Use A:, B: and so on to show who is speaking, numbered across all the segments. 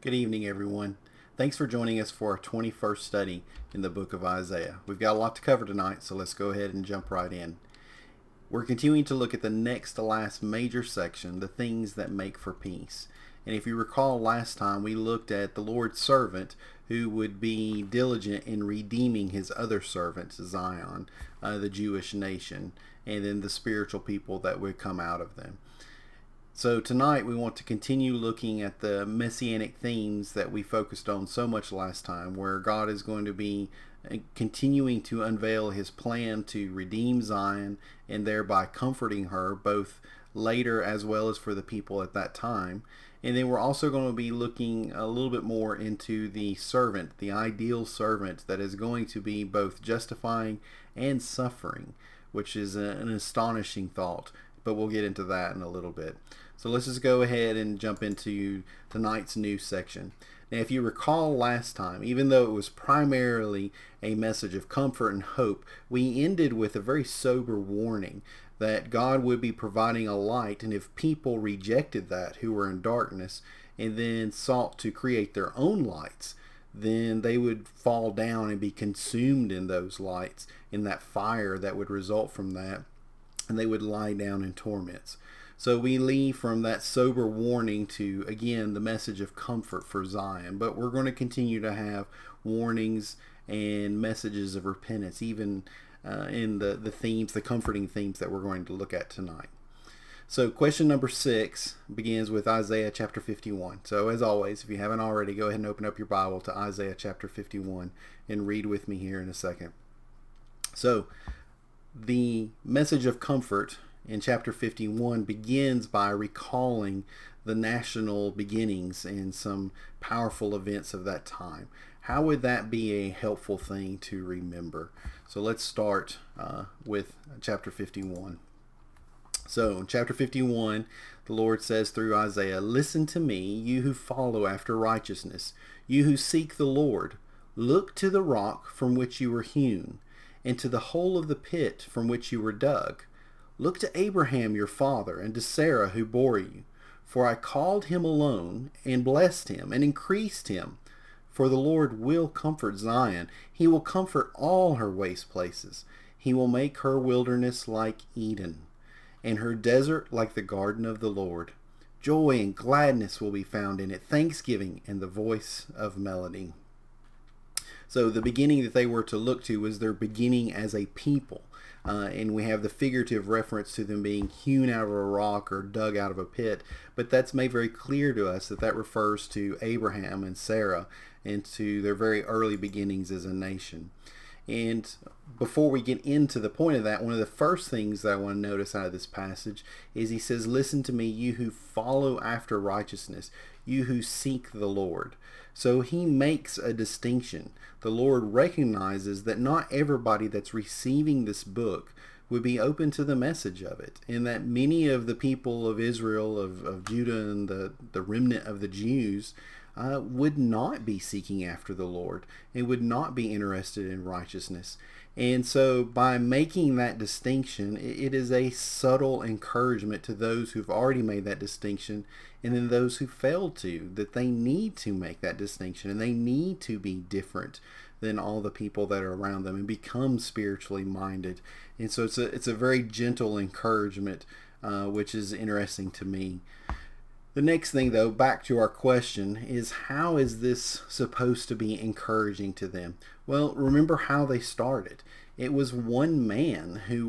A: Good evening, everyone. Thanks for joining us for our 21st study in the book of Isaiah. We've got a lot to cover tonight, so let's go ahead and jump right in. We're continuing to look at the next to last major section, the things that make for peace. And if you recall last time, we looked at the Lord's servant who would be diligent in redeeming his other servant, Zion, the Jewish nation, and then the spiritual people that would come out of them. So tonight we want to continue looking at the messianic themes that we focused on so much last time, where God is going to be continuing to unveil his plan to redeem Zion and thereby comforting her both later as well as for the people at that time. And then we're also going to be looking a little bit more into the servant, the ideal servant that is going to be both justifying and suffering, which is an astonishing thought, but we'll get into that in a little bit. So let's just go ahead and jump into tonight's new section. Now, if you recall last time, even though it was primarily a message of comfort and hope, we ended with a very sober warning that God would be providing a light, and if people rejected that, who were in darkness, and then sought to create their own lights, then they would fall down and be consumed in those lights, in that fire that would result from that, and they would lie down in torments. So we leave from that sober warning to, again, the message of comfort for Zion. But we're going to continue to have warnings and messages of repentance, even in the themes, the comforting themes that we're going to look at tonight. So question number 6 begins with Isaiah chapter 51. So as always, if you haven't already, go ahead and open up your Bible to Isaiah chapter 51 and read with me here in a second. So the message of comfort in chapter 51 begins by recalling the national beginnings and some powerful events of that time. How would that be a helpful thing to remember? So let's start with chapter 51. So in chapter 51, the Lord says through Isaiah, "Listen to me, you who follow after righteousness, you who seek the Lord. Look to the rock from which you were hewn, and to the hole of the pit from which you were dug. Look to Abraham your father, and to Sarah who bore you. For I called him alone, and blessed him, and increased him. For the Lord will comfort Zion. He will comfort all her waste places. He will make her wilderness like Eden, and her desert like the garden of the Lord. Joy and gladness will be found in it, thanksgiving and the voice of melody." So the beginning that they were to look to was their beginning as a people. And we have the figurative reference to them being hewn out of a rock or dug out of a pit. But that's made very clear to us that that refers to Abraham and Sarah and to their very early beginnings as a nation. And before we get into the point of that, one of the first things that I want to notice out of this passage is he says, "Listen to me, you who follow after righteousness, you who seek the Lord." So he makes a distinction. The Lord recognizes that not everybody that's receiving this book would be open to the message of it, and that many of the people of Israel, of Judah, and the remnant of the Jews would not be seeking after the Lord and would not be interested in righteousness. And so by making that distinction, it is a subtle encouragement to those who've already made that distinction, and then those who failed to, that they need to make that distinction and they need to be different than all the people that are around them and become spiritually minded. And so it's a very gentle encouragement, which is interesting to me. The next thing, though, back to our question, is how is this supposed to be encouraging to them? Well, remember how they started. It was one man who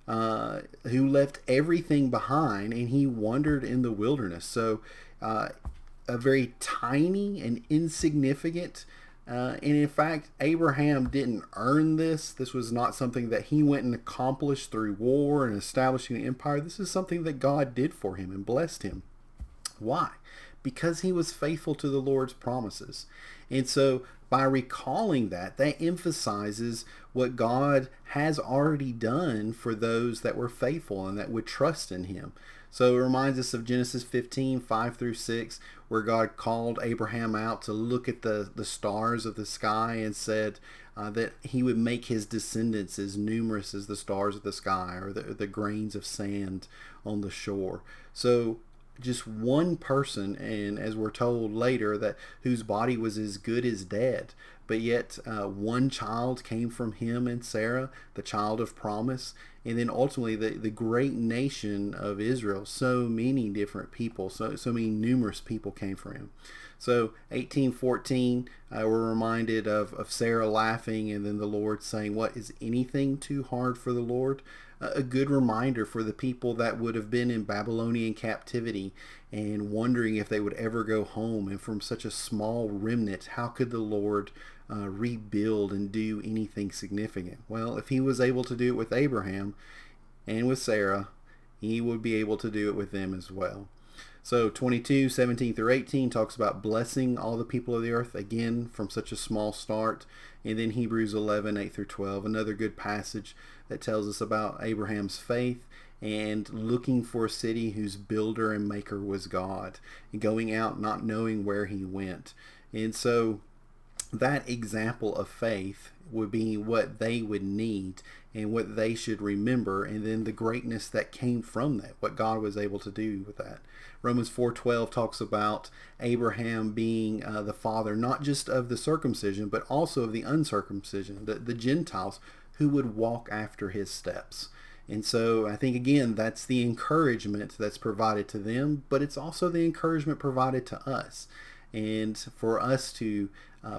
A: left everything behind, and he wandered in the wilderness. So a very tiny and insignificant, and in fact, Abraham didn't earn this. This was not something that he went and accomplished through war and establishing an empire. This is something that God did for him and blessed him. Why? Because he was faithful to the Lord's promises. And so by recalling that emphasizes what God has already done for those that were faithful and that would trust in him. So it reminds us of Genesis 15, 5 through 6, where God called Abraham out to look at the stars of the sky and said that he would make his descendants as numerous as the stars of the sky or the grains of sand on the shore. So just one person, and as we're told later, that whose body was as good as dead. But yet one child came from him and Sarah, the child of promise. And then ultimately the great nation of Israel, so many different people, so many numerous people came from him. So 18:14, we're reminded of Sarah laughing, and then the Lord saying, "What is anything too hard for the Lord?" A good reminder for the people that would have been in Babylonian captivity and wondering if they would ever go home. And from such a small remnant, how could the Lord rebuild and do anything significant? Well, if he was able to do it with Abraham and with Sarah, he would be able to do it with them as well. So 22:17 through 18 talks about blessing all the people of the earth, again from such a small start. And then Hebrews 11:8 through 12, another good passage that tells us about Abraham's faith and looking for a city whose builder and maker was God, and going out not knowing where he went. And so that example of faith would be what they would need and what they should remember, and then the greatness that came from that, what God was able to do with that. Romans 4:12 talks about Abraham being the father not just of the circumcision but also of the uncircumcision, the Gentiles who would walk after his steps. And so I think, again, that's the encouragement that's provided to them, but it's also the encouragement provided to us. And for us to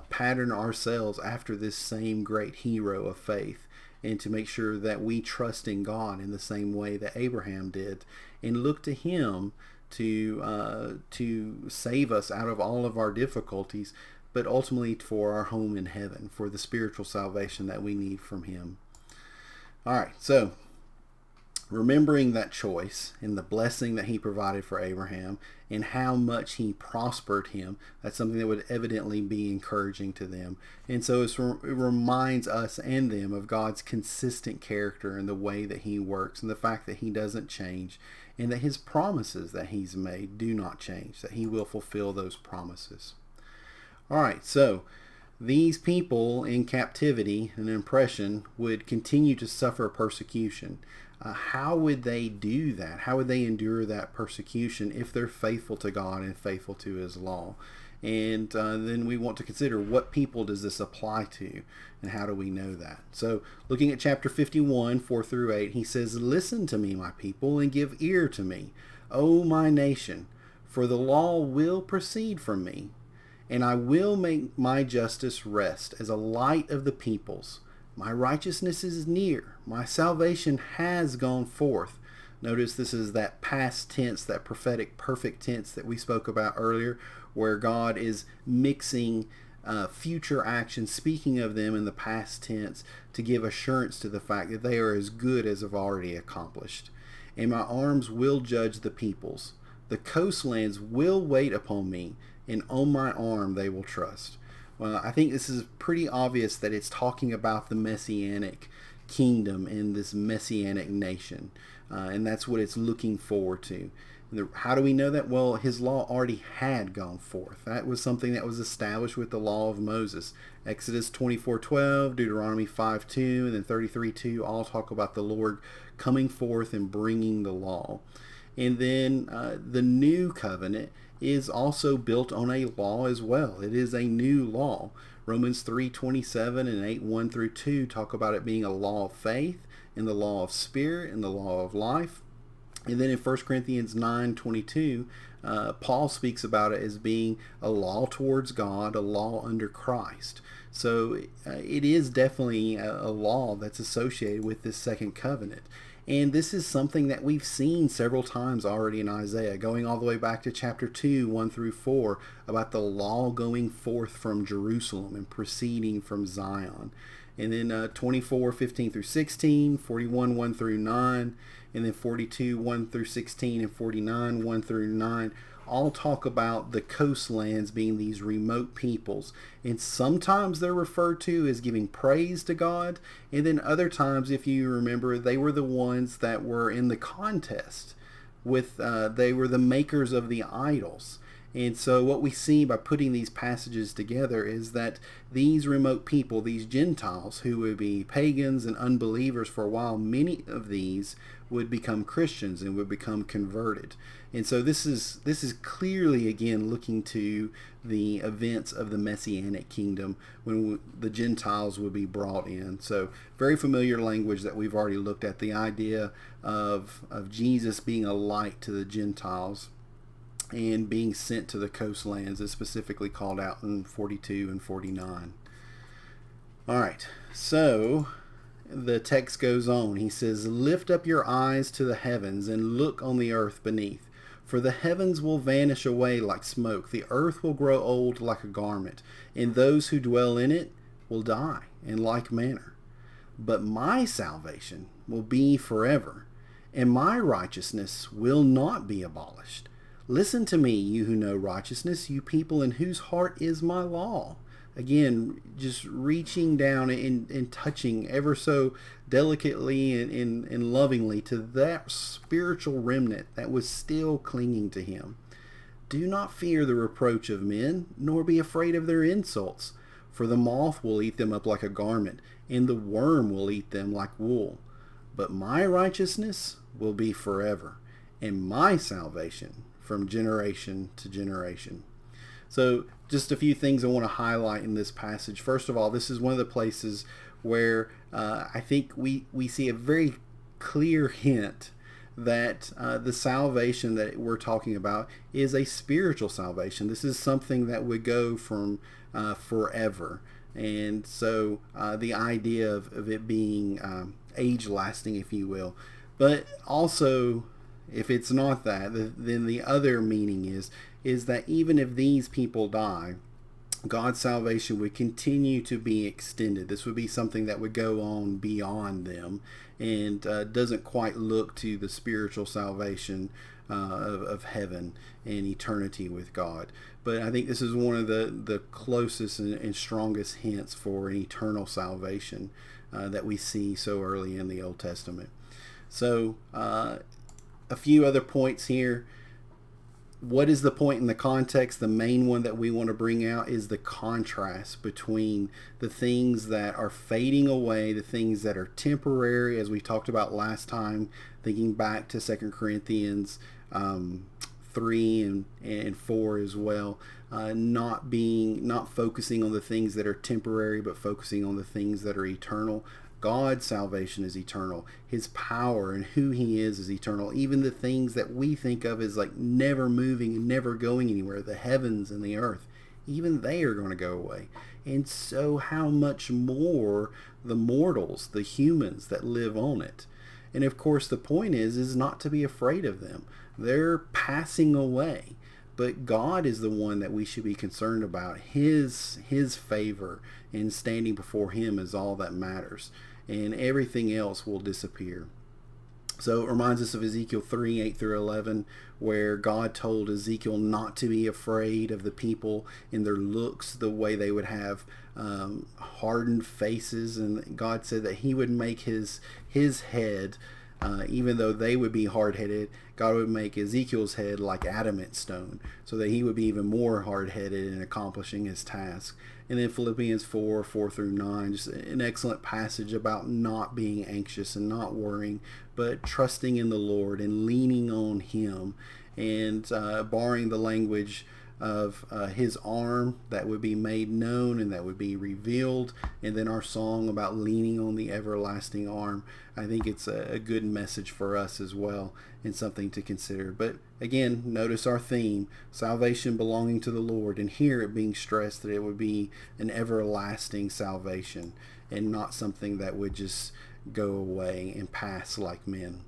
A: pattern ourselves after this same great hero of faith, and to make sure that we trust in God in the same way that Abraham did, and look to him to save us out of all of our difficulties, but ultimately for our home in heaven, for the spiritual salvation that we need from him. All right, so remembering that choice and the blessing that he provided for Abraham and how much he prospered him, that's something that would evidently be encouraging to them. And so it reminds us and them of God's consistent character and the way that he works, and the fact that he doesn't change, and that his promises that he's made do not change, that he will fulfill those promises. All right, so these people in captivity and oppression would continue to suffer persecution. How would they do that? How would they endure that persecution if they're faithful to God and faithful to his law? And then we want to consider, what people does this apply to, and how do we know that? So looking at chapter 51, 4 through 8, he says, "Listen to me, my people, and give ear to me, O my nation, for the law will proceed from me, and I will make my justice rest as a light of the peoples. My righteousness is near. My salvation has gone forth." Notice this is that past tense, that prophetic perfect tense that we spoke about earlier, where God is mixing future actions, speaking of them in the past tense, to give assurance to the fact that they are as good as have already accomplished. "And my arms will judge the peoples. The coastlands will wait upon me, and on my arm they will trust." Well, I think this is pretty obvious that it's talking about the Messianic kingdom and this Messianic nation. And that's what it's looking forward to. How do we know that? Well, his law already had gone forth. That was something that was established with the law of Moses. Exodus 24:12, Deuteronomy 5:2, and then 33:2 all talk about the Lord coming forth and bringing the law. And then the new covenant is also built on a law as well. It is a new law. Romans 3:27 and 8:1 through 2 talk about it being a law of faith, and the law of spirit, and the law of life. And then in 1 Corinthians 9:22, Paul speaks about it as being a law towards God, a law under Christ. So it is definitely a law that's associated with this second covenant. And this is something that we've seen several times already in Isaiah, going all the way back to chapter 2, 1 through 4, about the law going forth from Jerusalem and proceeding from Zion. And then 24, 15 through 16, 41, 1 through 9, and then 42, 1 through 16, and 49, 1 through 9, all talk about the coastlands being these remote peoples. And sometimes they're referred to as giving praise to God, and then other times, if you remember, they were the ones that were in the contest with they were the makers of the idols. And so what we see by putting these passages together is that these remote people, these Gentiles who would be pagans and unbelievers for a while, many of these would become Christians and would become converted. And so this is clearly, again, looking to the events of the Messianic kingdom when the Gentiles would be brought in. So very familiar language that we've already looked at, the idea of Jesus being a light to the Gentiles and being sent to the coastlands is specifically called out in 42 and 49. All right, so the text goes on. He says, "Lift up your eyes to the heavens and look on the earth beneath. For the heavens will vanish away like smoke. The earth will grow old like a garment, and those who dwell in it will die in like manner. But my salvation will be forever, and my righteousness will not be abolished. Listen to me, you who know righteousness, you people in whose heart is my law." Again, just reaching down and touching ever so delicately and lovingly to that spiritual remnant that was still clinging to him. "Do not fear the reproach of men, nor be afraid of their insults. For the moth will eat them up like a garment, and the worm will eat them like wool. But my righteousness will be forever, and my salvation from generation to generation." So just a few things I want to highlight in this passage. First of all, this is one of the places where I think we see a very clear hint that the salvation that we're talking about is a spiritual salvation. This is something that would go from forever. And so the idea of it being age lasting, if you will. But also, if it's not that, then the other meaning is that even if these people die, God's salvation would continue to be extended. This would be something that would go on beyond them and doesn't quite look to the spiritual salvation of heaven and eternity with God. But I think this is one of the closest and strongest hints for an eternal salvation that we see so early in the Old Testament. So a few other points here. What is the point in the context? The main one that we want to bring out is the contrast between the things that are fading away, the things that are temporary, as we talked about last time, thinking back to 2 Corinthians 3 and 4 as well. Not focusing on the things that are temporary, but focusing on the things that are eternal. God's salvation is eternal. His power and who he is eternal. Even the things that we think of as like never moving and never going anywhere, the heavens and the earth, even they are going to go away. And so how much more the mortals, the humans that live on it. And of course the point is not to be afraid of them. They're passing away. But God is the one that we should be concerned about. His favor and standing before him is all that matters. And everything else will disappear. So it reminds us of Ezekiel 3, 8 through 11, where God told Ezekiel not to be afraid of the people in their looks, the way they would have hardened faces. And God said that he would make his head, even though they would be hard-headed, God would make Ezekiel's head like adamant stone, so that he would be even more hard-headed in accomplishing his task. And then Philippians 4 through 9, just an excellent passage about not being anxious and not worrying, but trusting in the Lord and leaning on him, and borrowing the language of his arm that would be made known and that would be revealed, and then our song about leaning on the everlasting arm. I think it's a good message for us as well and something to consider. But again, notice our theme, salvation belonging to the Lord, and here it being stressed that it would be an everlasting salvation and not something that would just go away and pass like men.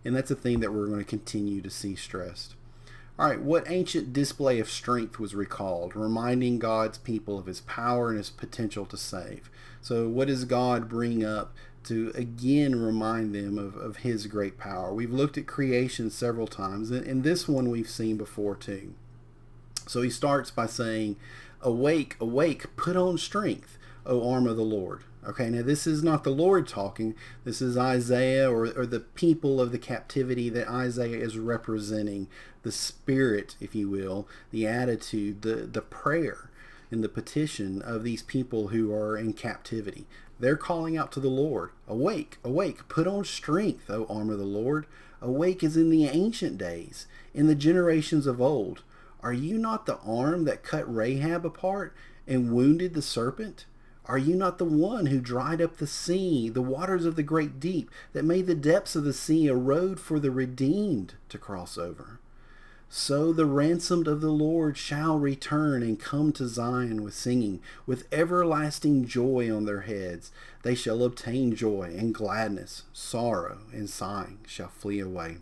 A: And that's a theme that we're going to continue to see stressed. All right, what ancient display of strength was recalled, reminding God's people of his power and his potential to save? So what does God bring up to again remind them of his great power? We've looked at creation several times, and this one we've seen before too. So he starts by saying, "Awake, awake, put on strength. O arm of the Lord. Okay, now this is not the Lord talking. This is Isaiah or the people of the captivity that Isaiah is representing. The spirit, if you will, the attitude, the prayer and the petition of these people who are in captivity. They're calling out to the Lord. Awake, awake, put on strength, O arm of the Lord. Awake as in the ancient days, in the generations of old. Are you not the arm that cut Rahab apart and wounded the serpent? Are you not the one who dried up the sea, the waters of the great deep, that made the depths of the sea a road for the redeemed to cross over? So the ransomed of the Lord shall return and come to Zion with singing, with everlasting joy on their heads. They shall obtain joy and gladness. Sorrow and sighing shall flee away.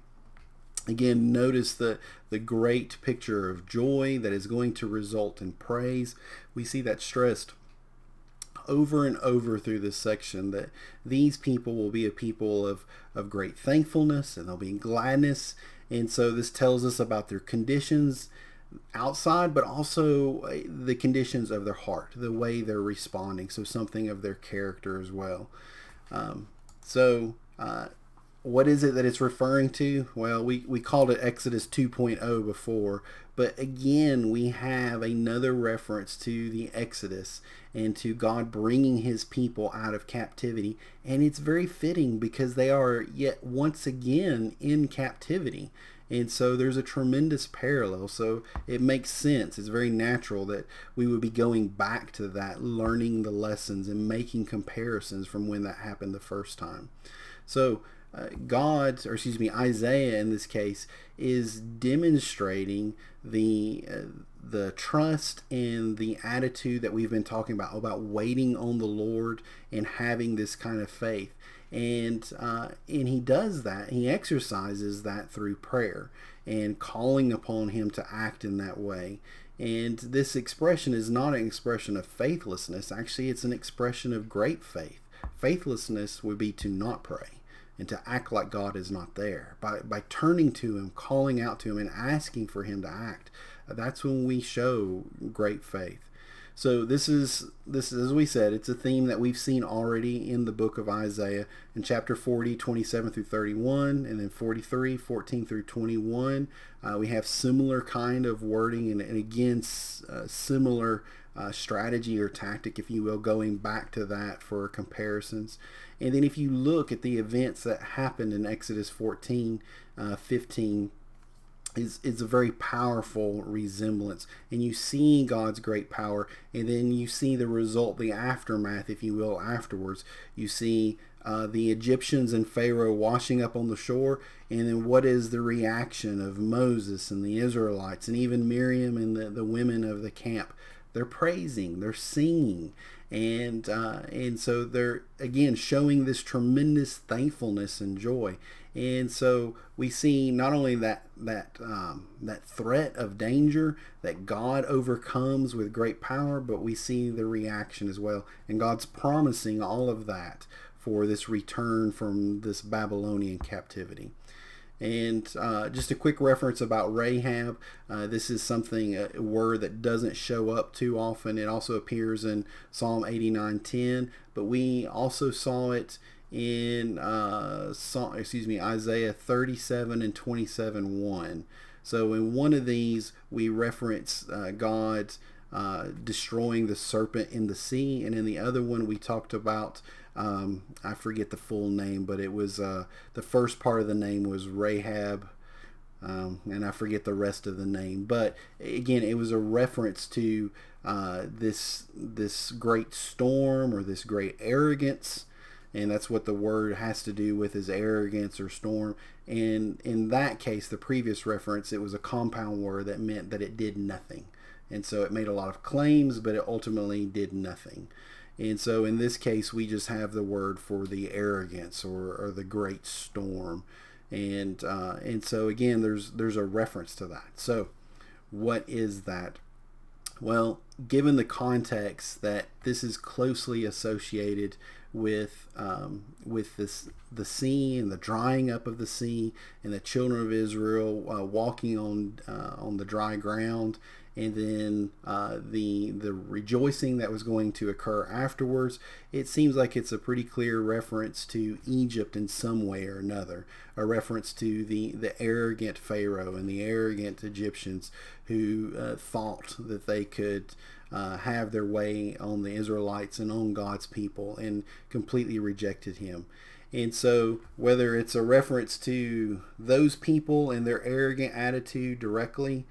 A: Again, notice the great picture of joy that is going to result in praise. We see that stressed over and over through this section, that these people will be a people of great thankfulness, and there'll be gladness. And so this tells us about their conditions outside, but also the conditions of their heart, the way they're responding. So something of their character as well. What is it that it's referring to? Well, we called it Exodus 2.0 before, but again, we have another reference to the Exodus and to God bringing his people out of captivity. And it's very fitting because they are yet once again in captivity. And so there's a tremendous parallel. So it makes sense. It's very natural that we would be going back to that, learning the lessons and making comparisons from when that happened the first time. So Isaiah in this case is demonstrating the trust and the attitude that we've been talking about waiting on the Lord and having this kind of faith. And he does that. He exercises that through prayer and calling upon him to act in that way. And this expression is not an expression of faithlessness. Actually, it's an expression of great faith. Faithlessness would be to not pray and to act like God is not there. By turning to him, calling out to him, and asking for him to act, that's when we show great faith. So this is, as we said, it's a theme that we've seen already in the book of Isaiah in chapter 40, 27 through 31, and then 43, 14 through 21. We have similar kind of wording, and again, similar strategy or tactic, if you will, going back to that for comparisons. And then if you look at the events that happened in Exodus 14, 15, is a very powerful resemblance. And you see God's great power, and then you see the result, the aftermath, if you will, afterwards. You see the Egyptians and Pharaoh washing up on the shore, and then what is the reaction of Moses and the Israelites, and even Miriam and the women of the camp? They're praising, they're singing, and so they're again showing this tremendous thankfulness and joy. And so we see not only that threat of danger that God overcomes with great power, but we see the reaction as well. And God's promising all of that for this return from this Babylonian captivity. And just a quick reference about Rahab. This is a word that doesn't show up too often. It also appears in Psalm 89:10, but we also saw it in Isaiah 37 and 27:1. So in one of these, we reference God destroying the serpent in the sea, and in the other one, we talked about I forget the full name, but it was the first part of the name was Rahab, and I forget the rest of the name. But again, it was a reference to this great storm or this great arrogance, and that's what the word has to do with, is arrogance or storm. And in that case, the previous reference, it was a compound word that meant that it did nothing. And so it made a lot of claims, but it ultimately did nothing. And so in this case, we just have the word for the arrogance or the great storm. And so again, there's a reference to that. So what is that? Well, given the context that this is closely associated with the sea and the drying up of the sea and the children of Israel walking on the dry ground, and then the rejoicing that was going to occur afterwards. It seems like it's a pretty clear reference to Egypt in some way or another, a reference to the arrogant Pharaoh and the arrogant Egyptians who thought that they could have their way on the Israelites and on God's people, and completely rejected him. And so whether it's a reference to those people and their arrogant attitude directly,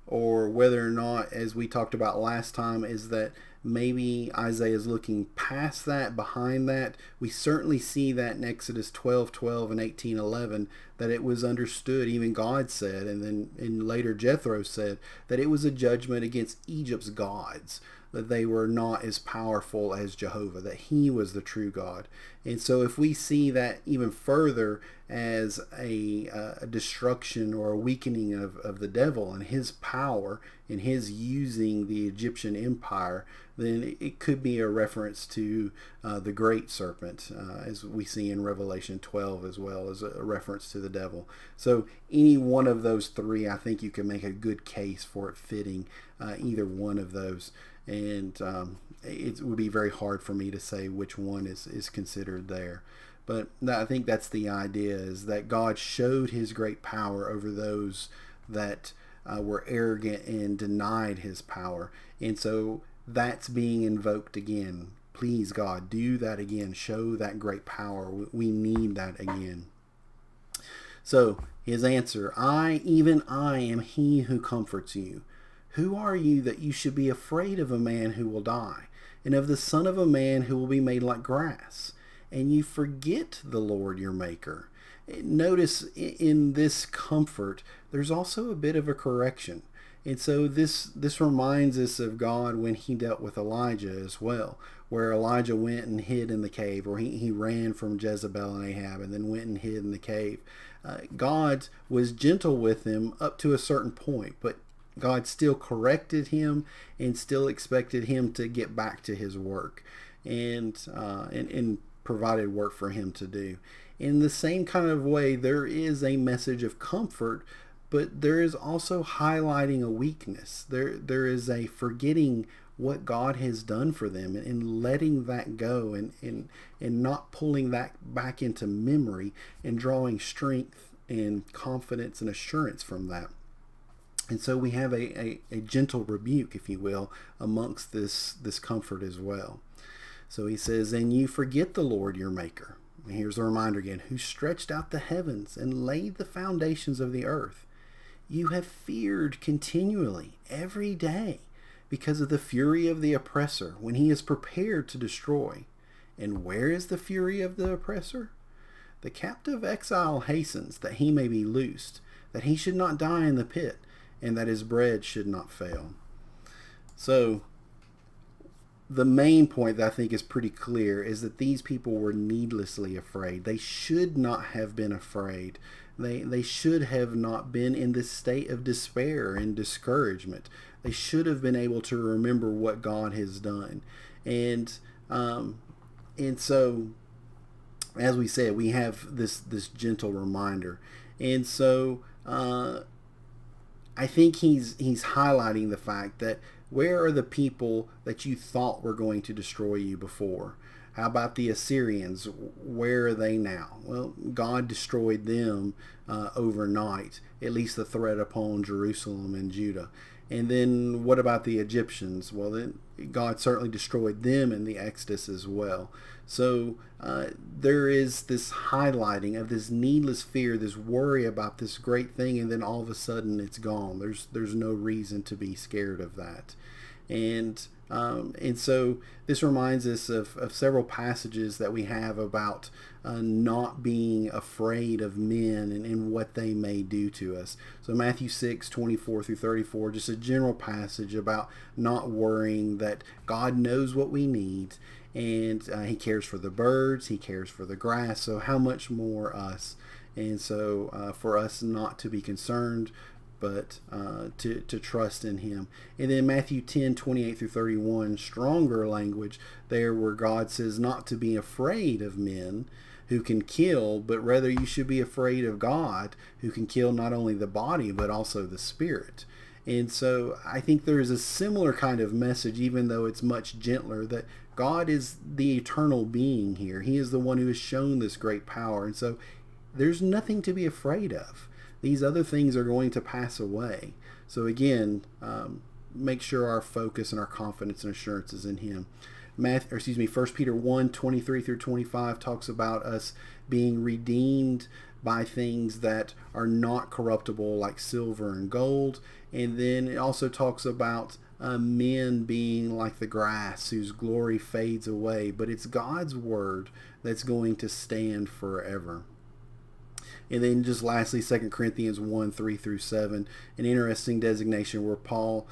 A: or whether or not, as we talked about last time, is that maybe Isaiah is looking past that, behind that. We certainly see that in Exodus 12:12 and 18:11, that it was understood, even God said, and then and later Jethro said, that it was a judgment against Egypt's gods, that they were not as powerful as Jehovah, that he was the true God. And so if we see that even further as a destruction or a weakening of the devil and his power and his using the Egyptian empire, then it could be a reference to the great serpent, as we see in Revelation 12, as well as a reference to the devil. So any one of those three, I think you can make a good case for it fitting either one of those. And it would be very hard for me to say which one is considered there. But I think that's the idea, is that God showed his great power over those that were arrogant and denied his power. And so that's being invoked again. Please, God, do that again. Show that great power. We need that again. So his answer, even I am he who comforts you. Who are you that you should be afraid of a man who will die, and of the son of a man who will be made like grass? And you forget the Lord your maker. Notice in this comfort, there's also a bit of a correction. And so this reminds us of God when he dealt with Elijah as well, where Elijah went and hid in the cave, or he ran from Jezebel and Ahab and then went and hid in the cave. God was gentle with him up to a certain point, but God still corrected him and still expected him to get back to his work, and provided work for him to do. In the same kind of way, there is a message of comfort, but there is also highlighting a weakness. There is a forgetting what God has done for them, and letting that go, and not pulling that back into memory, and drawing strength and confidence and assurance from that. And so we have a gentle rebuke, if you will, amongst this comfort as well. So he says, and you forget the Lord your maker. And here's a reminder again, who stretched out the heavens and laid the foundations of the earth. You have feared continually every day because of the fury of the oppressor, when he is prepared to destroy. And where is the fury of the oppressor? The captive exile hastens, that he may be loosed, that he should not die in the pit, and that his bread should not fail. So the main point that I think is pretty clear is that these people were needlessly afraid. They should not have been afraid. They should have not been in this state of despair and discouragement. They should have been able to remember what God has done. And so, as we said, we have this gentle reminder. And so I think he's highlighting the fact that, where are the people that you thought were going to destroy you before? How about the Assyrians? Where are they now? Well, God destroyed them overnight, at least the threat upon Jerusalem and Judah. And then what about the Egyptians? Well, then God certainly destroyed them in the Exodus as well. So there is this highlighting of this needless fear, this worry about this great thing, and then all of a sudden it's gone. There's no reason to be scared of that. And so this reminds us of several passages that we have about not being afraid of men and what they may do to us. So Matthew 6:24-34, just a general passage about not worrying, that God knows what we need, and he cares for the birds, he cares for the grass, so how much more us? And so for us not to be concerned, but to trust in him. And then Matthew 10:28-31, stronger language there, where God says not to be afraid of men who can kill, but rather you should be afraid of God, who can kill not only the body but also the spirit. And so I think there is a similar kind of message, even though it's much gentler, that God is the eternal being here. He is the one who has shown this great power. And so there's nothing to be afraid of. These other things are going to pass away. So again, make sure our focus and our confidence and assurance is in Him. 1 Peter 1:23 through 25 talks about us being redeemed by things that are not corruptible, like silver and gold. And then it also talks about men being like the grass whose glory fades away. But it's God's word that's going to stand forever. And then just lastly, 2 Corinthians 1:3 through 7, an interesting designation where Paul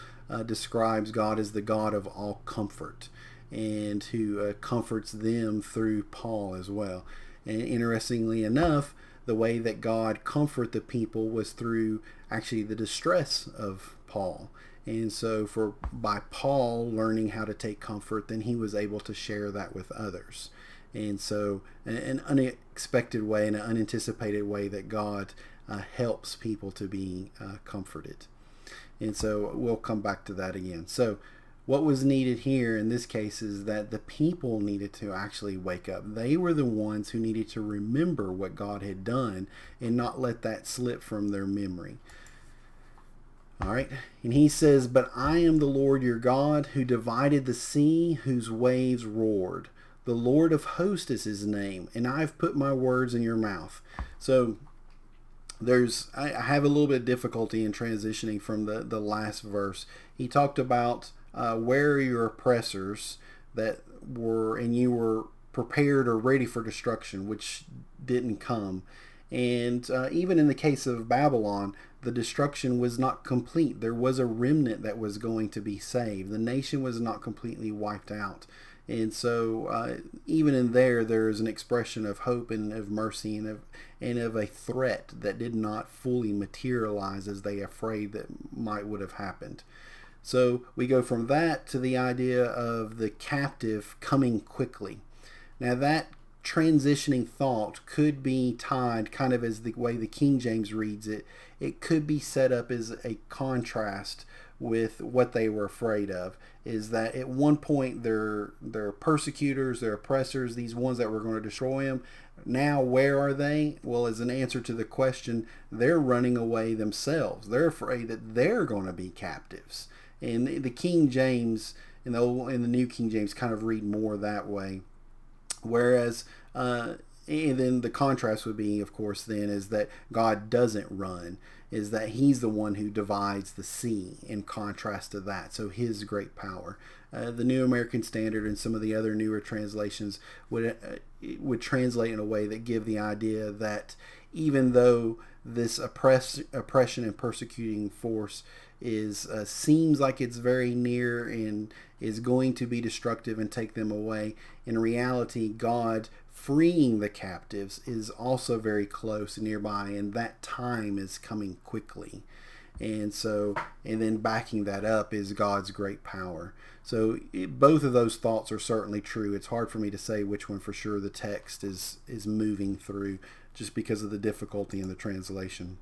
A: describes God as the God of all comfort, and who comforts them through Paul as well. And interestingly enough, the way that God comforted the people was through actually the distress of Paul. And so by Paul learning how to take comfort, then he was able to share that with others. And so an unexpected way and an unanticipated way that God helps people to be comforted. And so we'll come back to that again. So what was needed here in this case is that the people needed to actually wake up. They were the ones who needed to remember what God had done and not let that slip from their memory. All right. And he says, "But I am the Lord your God, who divided the sea, whose waves roared. The Lord of hosts is his name, and I've put my words in your mouth." So I have a little bit of difficulty in transitioning from the last verse. He talked about where are your oppressors that were, and you were prepared or ready for destruction, which didn't come. And even in the case of Babylon, the destruction was not complete. There was a remnant that was going to be saved. The nation was not completely wiped out. And so even in there is an expression of hope and of mercy and of a threat that did not fully materialize as they afraid that would have happened. So we go from that to the idea of the captive coming quickly. Now that transitioning thought could be tied kind of as the way the King James reads it. It could be set up as a contrast with what they were afraid of, is that at one point they're persecutors, they're oppressors, these ones that were going to destroy them. Now where are they? Well, as an answer to the question, they're running away themselves. They're afraid that they're going to be captives. And the King James and the New King James kind of read more that way. Whereas, and then the contrast would be, of course, then is that God doesn't run, is that he's the one who divides the sea in contrast to that. So his great power. The New American Standard and some of the other newer translations would translate in a way that give the idea that even though this oppression and persecuting force seems like it's very near and is going to be destructive and take them away, in reality, God freeing the captives is also very close and nearby, and that time is coming quickly. And then backing that up is God's great power. So both of those thoughts are certainly true. It's hard for me to say which one for sure the text is moving through, just because of the difficulty in the translation.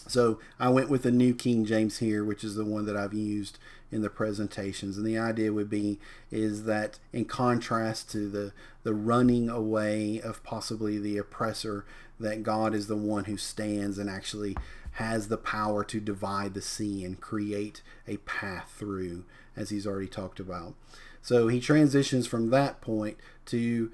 A: So I went with the New King James here, which is the one that I've used in the presentations. And the idea would be is that in contrast to the running away of possibly the oppressor, that God is the one who stands and actually has the power to divide the sea and create a path through, as he's already talked about. So he transitions from that point to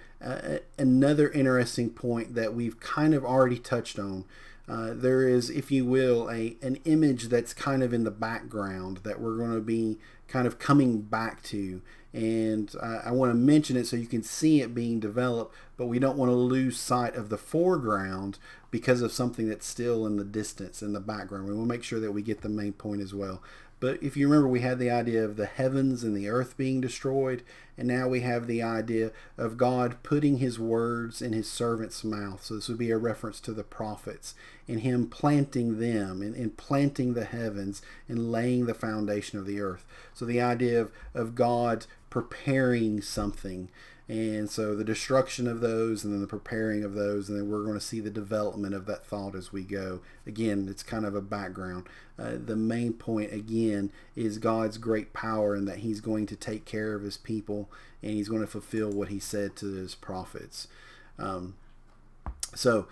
A: another interesting point that we've kind of already touched on. There is, if you will, an image that's kind of in the background that we're going to be kind of coming back to. And I want to mention it so you can see it being developed, but we don't want to lose sight of the foreground because of something that's still in the distance, in the background. We want to make sure that we get the main point as well. But if you remember, we had the idea of the heavens and the earth being destroyed, and now we have the idea of God putting his words in his servant's mouth. So this would be a reference to the prophets and him planting them and planting the heavens and laying the foundation of the earth. So the idea of God preparing something And so the destruction of those, and then the preparing of those, and then we're going to see the development of that thought as we go. Again, it's kind of a background. The main point, again, is God's great power, and that he's going to take care of his people, and he's going to fulfill what he said to his prophets. So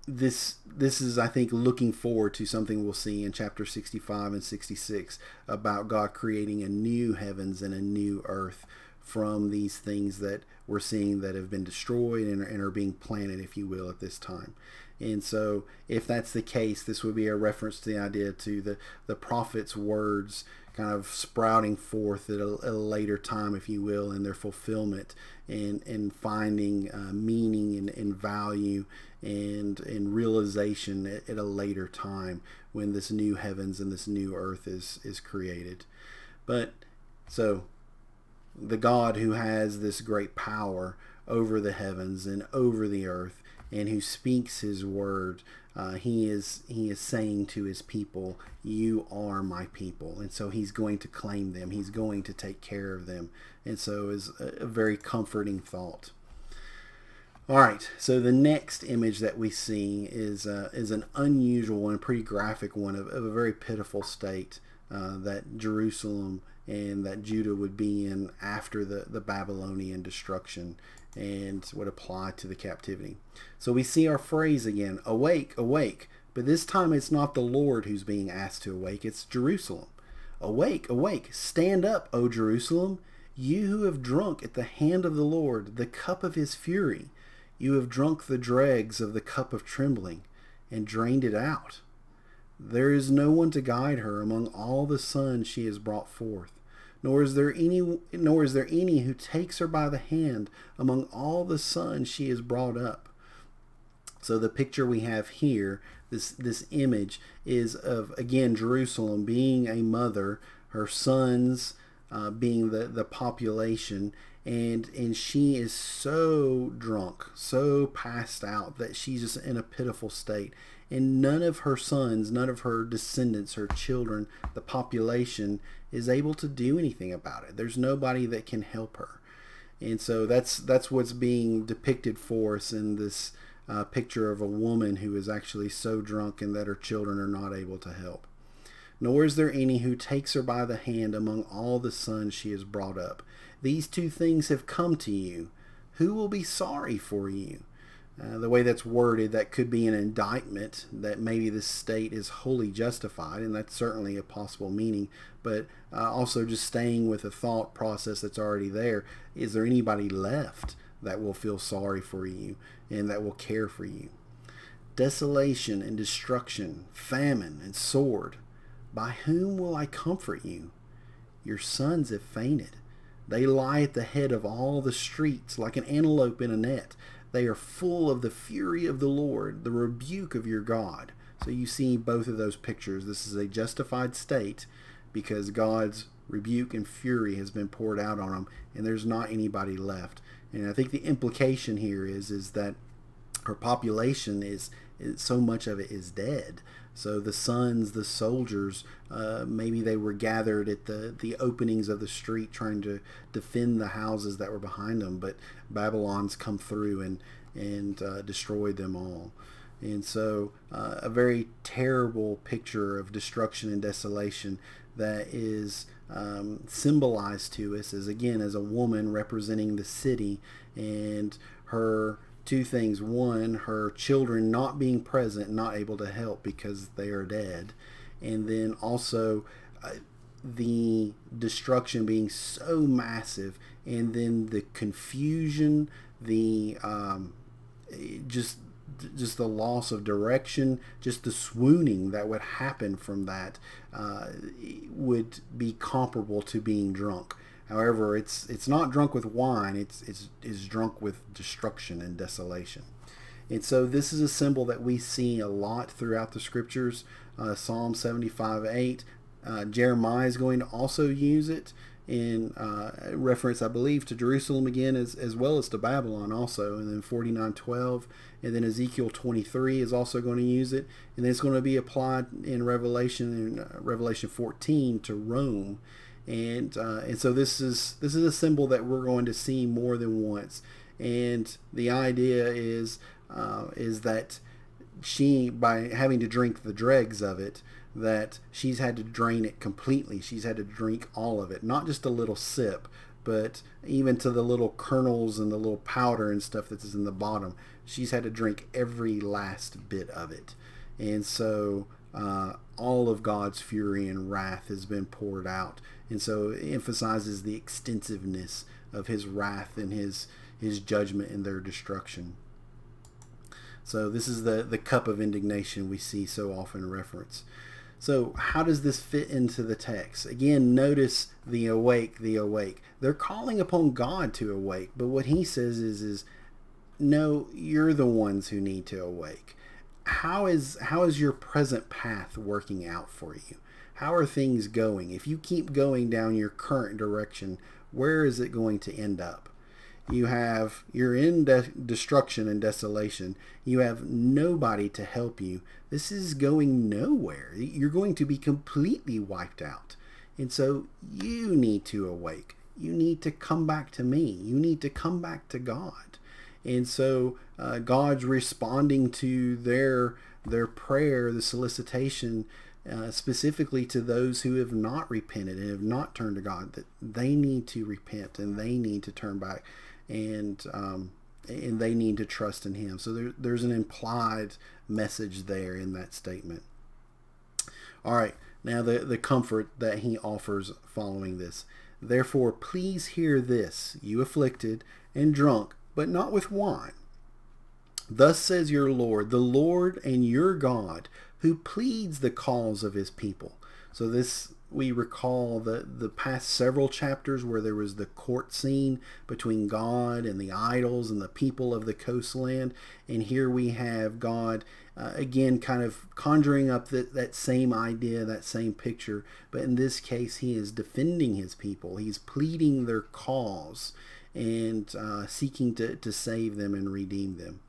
A: this is, I think, looking forward to something we'll see in chapter 65 and 66 about God creating a new heavens and a new earth from these things that we're seeing that have been destroyed and are being planted, if you will, at this time. And so if that's the case, this would be a reference to the idea to the prophet's words kind of sprouting forth at a later time, if you will, in their fulfillment and finding meaning and value and realization at a later time when this new heavens and this new earth is created. But so the God who has this great power over the heavens and over the earth, and who speaks his word, he is saying to his people, you are my people. And so he's going to claim them, he's going to take care of them. And so is a very comforting thought. All right, so the next image that we see is an unusual and pretty graphic one of a very pitiful state that Jerusalem and that Judah would be in after the Babylonian destruction, and would apply to the captivity. So we see our phrase again, awake, awake. But this time it's not the Lord who's being asked to awake, it's Jerusalem. Awake, awake, stand up, O Jerusalem, you who have drunk at the hand of the Lord the cup of his fury. You have drunk the dregs of the cup of trembling, and drained it out. There is no one to guide her among all the sons she has brought forth. Nor is there any who takes her by the hand among all the sons she has brought up. So the picture we have here, this image, is of, again, Jerusalem being a mother, her sons being the population, and she is so drunk, so passed out, that she's just in a pitiful state. And none of her sons, none of her descendants, her children, the population, is able to do anything about it. There's nobody that can help her. And so that's what's being depicted for us in this picture of a woman who is actually so drunk and that her children are not able to help. Nor is there any who takes her by the hand among all the sons she has brought up. These two things have come to you. Who will be sorry for you? The way that's worded, that could be an indictment that maybe this state is wholly justified, and that's certainly a possible meaning, but also just staying with a thought process that's already there. Is there anybody left that will feel sorry for you and that will care for you? Desolation and destruction, famine and sword. By whom will I comfort you? Your sons have fainted. They lie at the head of all the streets like an antelope in a net. They are full of the fury of the Lord, the rebuke of your God. So you see both of those pictures. This is a justified state because God's rebuke and fury has been poured out on them, and there's not anybody left. And I think the implication here is that her population is so much of it is dead. So the sons, the soldiers, maybe they were gathered at the openings of the street trying to defend the houses that were behind them, but Babylon's come through and destroyed them all. And so a very terrible picture of destruction and desolation that is symbolized to us as a woman representing the city, and her two things. One, her children not being present, not able to help because they are dead. And then also the destruction being so massive, and then the confusion, the just the loss of direction, just the swooning that would happen from that would be comparable to being drunk. However, it's not drunk with wine, it's drunk with destruction and desolation. And so this is a symbol that we see a lot throughout the scriptures. Psalm 75:8. Jeremiah is going to also use it in reference, I believe, to Jerusalem again, as well as to Babylon also. And then 49:12. And then Ezekiel 23 is also going to use it. And then it's going to be applied in Revelation 14 to Rome. And so this is a symbol that we're going to see more than once. And the idea is that she, by having to drink the dregs of it, that she's had to drain it completely. She's had to drink all of it, not just a little sip, but even to the little kernels and the little powder and stuff that's in the bottom. She's had to drink every last bit of it. And so all of God's fury and wrath has been poured out. And so it emphasizes the extensiveness of his wrath and his judgment and their destruction. So this is the cup of indignation we see so often referenced. So how does this fit into the text? Again, notice the awake, the awake. They're calling upon God to awake, but what he says is no, you're the ones who need to awake. How is your present path working out for you? How are things going? If you keep going down your current direction, where is it going to end up? You're in destruction and desolation. You have nobody to help you. This is going nowhere. You're going to be completely wiped out. And so you need to awake. You need to come back to me. You need to come back to God. And so God's responding to their prayer, the solicitation, specifically to those who have not repented and have not turned to God, that they need to repent and they need to turn back, and they need to trust in him. So there's an implied message there in that statement. All right, now the comfort that he offers following this. Therefore, please hear this, you afflicted and drunk, but not with wine. Thus says your Lord, the Lord and your God, who pleads the cause of his people. So this, we recall the past several chapters where there was the court scene between God and the idols and the people of the coastland. And here we have God again kind of conjuring up that same idea, that same picture. But in this case, he is defending his people. He's pleading their cause and seeking to save them and redeem them.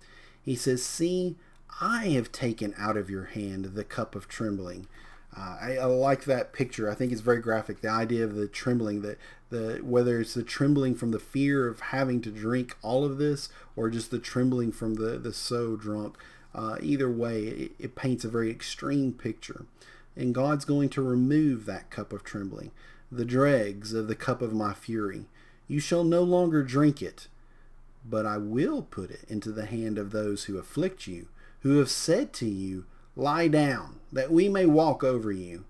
A: He says, see, I have taken out of your hand the cup of trembling. I like that picture. I think it's very graphic. The idea of the trembling, whether it's the trembling from the fear of having to drink all of this, or just the trembling from the so drunk. Either way, it paints a very extreme picture. And God's going to remove that cup of trembling, the dregs of the cup of my fury. You shall no longer drink it, but I will put it into the hand of those who afflict you, who have said to you, lie down, that we may walk over you.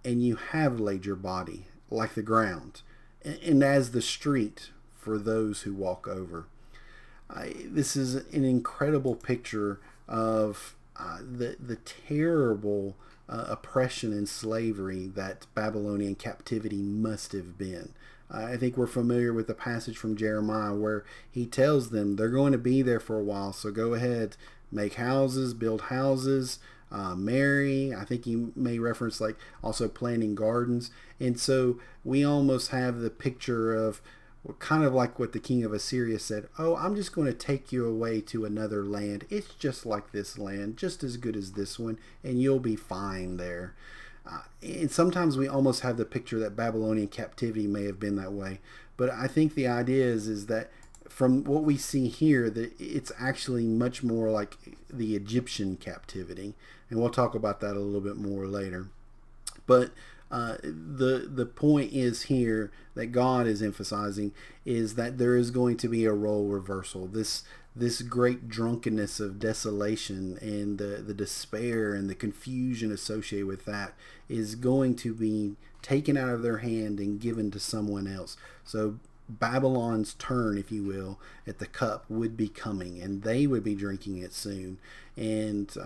A: And you have laid your body like the ground, and as the street for those who walk over. This is an incredible picture of the terrible oppression and slavery that Babylonian captivity must have been. I think we're familiar with the passage from Jeremiah where he tells them they're going to be there for a while, so go ahead, make houses, build houses, marry. I think he may reference like also planting gardens. And so we almost have the picture of kind of like what the king of Assyria said, oh, I'm just going to take you away to another land. It's just like this land, just as good as this one, and you'll be fine there. And sometimes we almost have the picture that Babylonian captivity may have been that way. But I think the idea is that from what we see here, that it's actually much more like the Egyptian captivity. And we'll talk about that a little bit more later. But the point is here that God is emphasizing is that there is going to be a role reversal. This great drunkenness of desolation and the despair and the confusion associated with that is going to be taken out of their hand and given to someone else. So Babylon's turn, if you will, at the cup would be coming, and they would be drinking it soon, and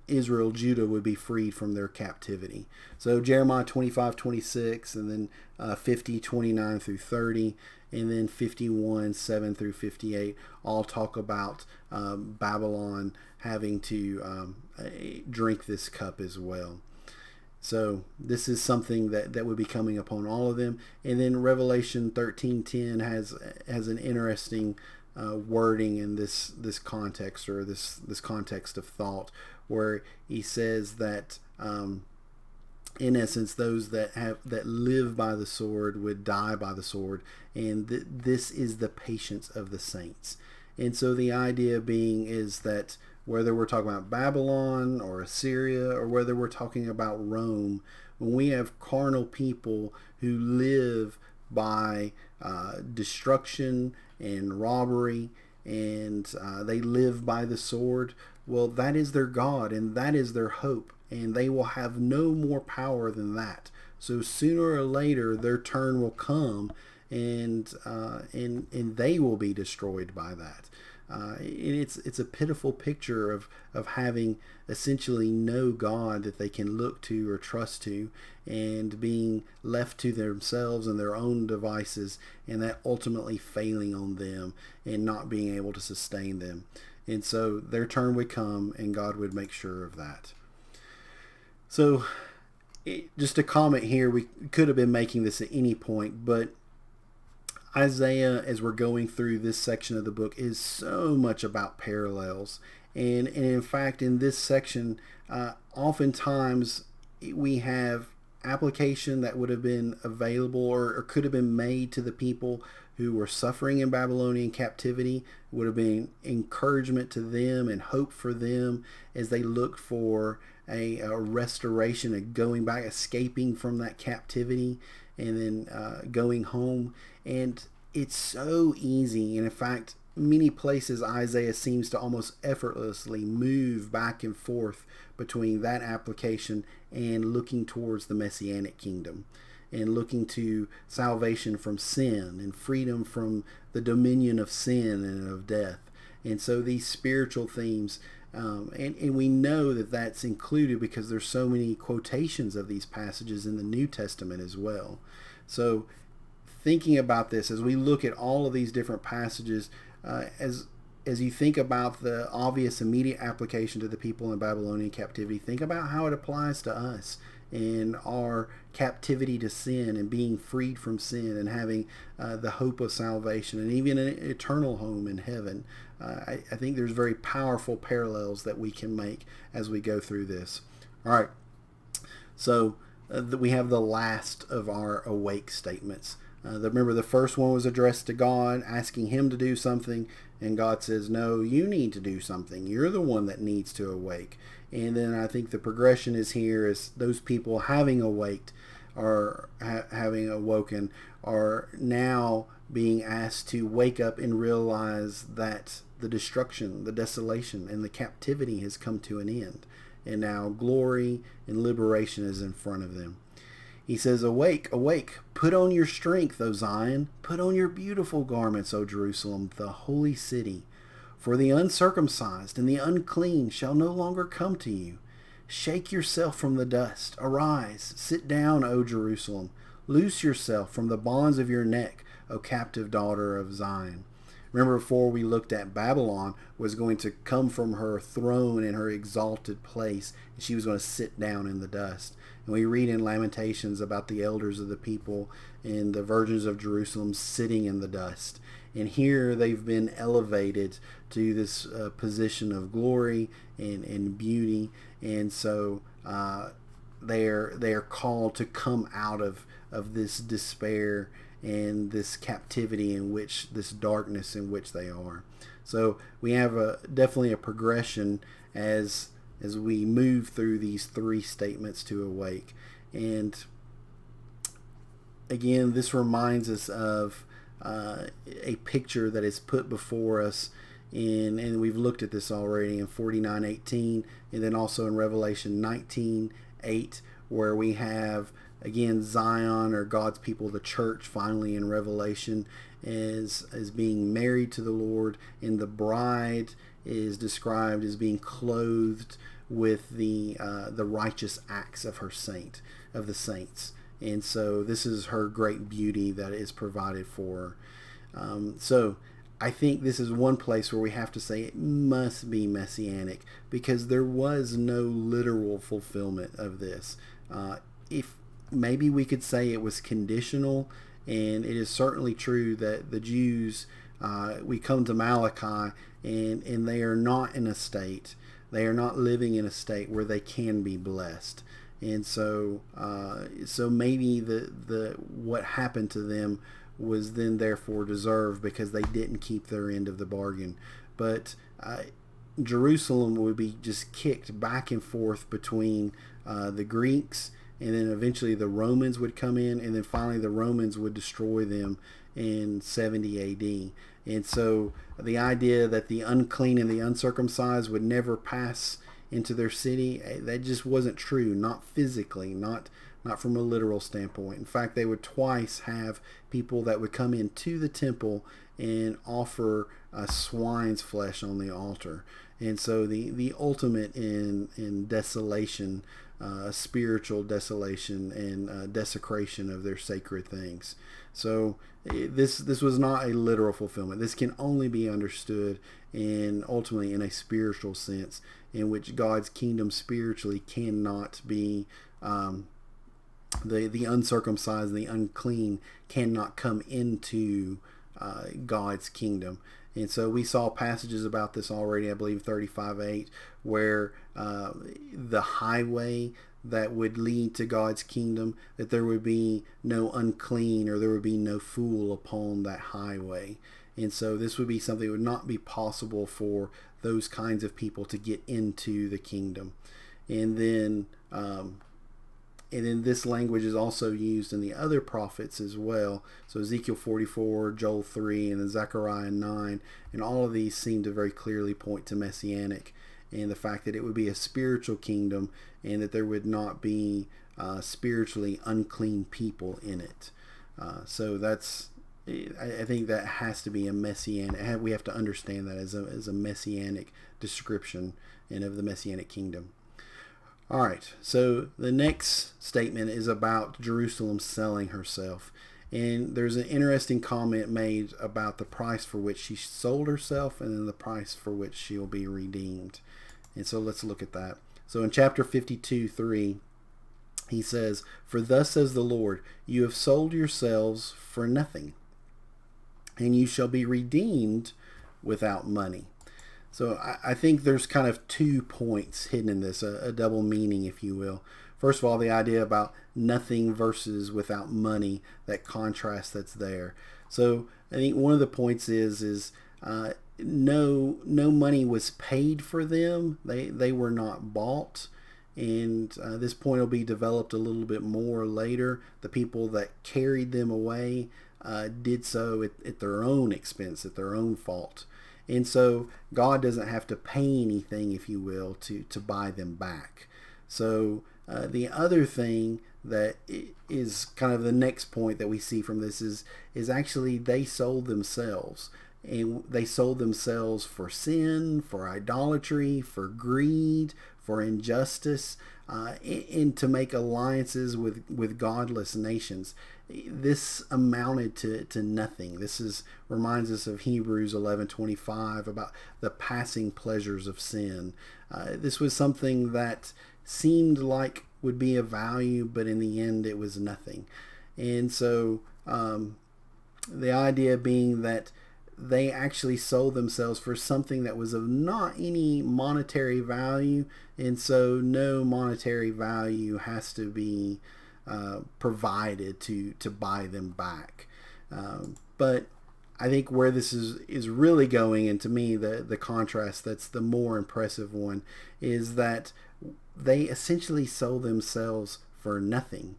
A: Israel, Judah would be freed from their captivity. So Jeremiah 25:26, and then 50:29 through 30, and then 51:7 through 58 all talk about Babylon having to drink this cup as well. So this is something that would be coming upon all of them. And then Revelation 13:10 has an interesting wording in this context, or this context of thought, where he says that in essence, those that live by the sword would die by the sword, and this is the patience of the saints. And so the idea being is that whether we're talking about Babylon or Assyria, or whether we're talking about Rome, when we have carnal people who live by destruction and robbery, and they live by the sword, well, that is their God and that is their hope, and they will have no more power than that. So sooner or later, their turn will come, and they will be destroyed by that. It's a pitiful picture of having essentially no God that they can look to or trust to, and being left to themselves and their own devices, and that ultimately failing on them and not being able to sustain them. And so their turn would come, and God would make sure of that. So just a comment here, we could have been making this at any point, but Isaiah, as we're going through this section of the book, is so much about parallels. And in fact, in this section, oftentimes we have application that would have been available or could have been made to the people who were suffering in Babylonian captivity. It would have been encouragement to them and hope for them as they looked for a restoration, a going back, escaping from that captivity, and then going home. And it's so easy. And in fact, many places Isaiah seems to almost effortlessly move back and forth between that application and looking towards the Messianic kingdom, and looking to salvation from sin and freedom from the dominion of sin and of death. And so these spiritual themes, and we know that that's included because there's so many quotations of these passages in the New Testament as well. So thinking about this as we look at all of these different passages, as you think about the obvious immediate application to the people in Babylonian captivity, think about how it applies to us in our captivity to sin and being freed from sin and having the hope of salvation and even an eternal home in heaven. I think there's very powerful parallels that we can make as we go through this. All right, so we have the last of our awake statements. Remember, the first one was addressed to God, asking him to do something, and God says, no, you need to do something. You're the one that needs to awake. And then I think the progression is here is those people having awaked or having awoken are now being asked to wake up and realize that the destruction, the desolation, and the captivity has come to an end. And now glory and liberation is in front of them. He says, awake, awake, put on your strength, O Zion, put on your beautiful garments, O Jerusalem, the holy city. For the uncircumcised and the unclean shall no longer come to you. Shake yourself from the dust. Arise, sit down, O Jerusalem. Loose yourself from the bonds of your neck, O captive daughter of Zion. Remember, before we looked at Babylon was going to come from her throne in her exalted place, and she was going to sit down in the dust. And we read in Lamentations about the elders of the people and the virgins of Jerusalem sitting in the dust. And here they've been elevated to this position of glory and beauty. And so they are called to come out of this despair and this captivity in which, this darkness in which they are. So we have definitely a progression as we move through these three statements to awake. And again, this reminds us of a picture that is put before us and we've looked at this already in 49:18, and then also in Revelation 19:8, where we have again Zion, or God's people, the church, finally in Revelation is being married to the Lord, and the bride is described as being clothed with the righteous acts of the saints. And so this is her great beauty that is provided for her. So I think this is one place where we have to say it must be messianic, because there was no literal fulfillment of this. If maybe we could say it was conditional, and it is certainly true that the Jews, we come to Malachi, and they are not in a state, they are not living in a state where they can be blessed. And so so maybe the what happened to them was then therefore deserved because they didn't keep their end of the bargain. But Jerusalem would be just kicked back and forth between the Greeks, and then eventually the Romans would come in, and then finally the Romans would destroy them in 70 AD. And so the idea that the unclean and the uncircumcised would never pass into their city, that just wasn't true, not physically, not from a literal standpoint. In fact, they would twice have people that would come into the temple and offer swine's flesh on the altar. And so the ultimate in desolation, spiritual desolation and desecration of their sacred things. So this was not a literal fulfillment. This can only be understood in ultimately in a spiritual sense, in which God's kingdom spiritually cannot be the uncircumcised and the unclean cannot come into God's kingdom. And so we saw passages about this already, I believe 35:8, where the highway that would lead to God's kingdom, that there would be no unclean or there would be no fool upon that highway. And so this would be something that would not be possible for those kinds of people to get into the kingdom. And then this language is also used in the other prophets as well. So Ezekiel 44, Joel 3, and then Zechariah 9, and all of these seem to very clearly point to Messianic and the fact that it would be a spiritual kingdom and that there would not be spiritually unclean people in it. So that's, I think that has to be a Messianic. We have to understand that as a Messianic description and of the Messianic kingdom. All right, so the next statement is about Jerusalem selling herself. And there's an interesting comment made about the price for which she sold herself and then the price for which she'll be redeemed. And so let's look at that. So in chapter 52:3, he says, "For thus says the Lord, you have sold yourselves for nothing, and you shall be redeemed without money." So I think there's kind of 2 points hidden in this, a double meaning, if you will. First of all, the idea about nothing versus without money, that contrast that's there. So I think one of the points is no money was paid for them. They were not bought. And this point will be developed a little bit more later. The people that carried them away did so at their own expense, at their own fault. And so God doesn't have to pay anything, if you will, to buy them back. So the other thing that is kind of the next point that we see from this is actually they sold themselves. And they sold themselves for sin, for idolatry, for greed, for injustice, and to make alliances with godless nations. This amounted to nothing. This reminds us of Hebrews 11:25 about the passing pleasures of sin. This was something that seemed like would be of value, but in the end it was nothing. And so the idea being that they actually sold themselves for something that was of not any monetary value, and so no monetary value has to be provided to buy them back. But I think where this is really going, and to me the contrast that's the more impressive one, is that they essentially sold themselves for nothing.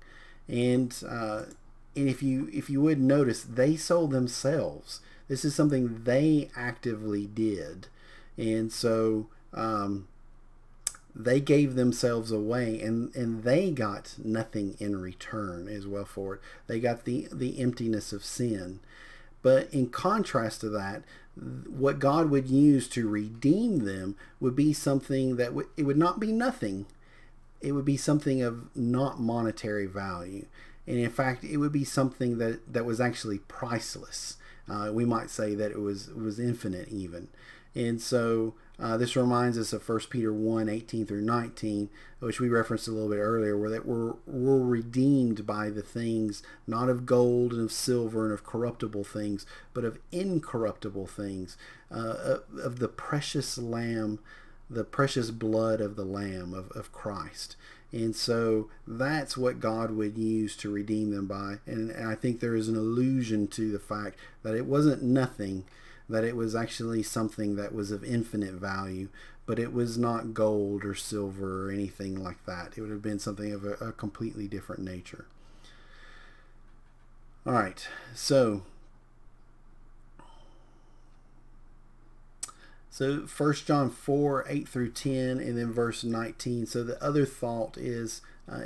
A: And if you would notice, they sold themselves. This is something they actively did. And so they gave themselves away, and they got nothing in return as well for it. They got the emptiness of sin. But in contrast to that, what God would use to redeem them would be something that it would not be nothing. It would be something of not monetary value. And in fact, it would be something that was actually priceless. We might say that it was infinite even. And so this reminds us of 1 Peter 1:18-19, which we referenced a little bit earlier, where that we're redeemed by the things, not of gold and of silver and of corruptible things, but of incorruptible things, of the precious Lamb, the precious blood of the Lamb of Christ. And so that's what God would use to redeem them by. And I think there is an allusion to the fact that it wasn't nothing, that it was actually something that was of infinite value, but it was not gold or silver or anything like that. It would have been something of a completely different nature. All right, so 1 John 4, 8 through 10, and then verse 19. So the other thought is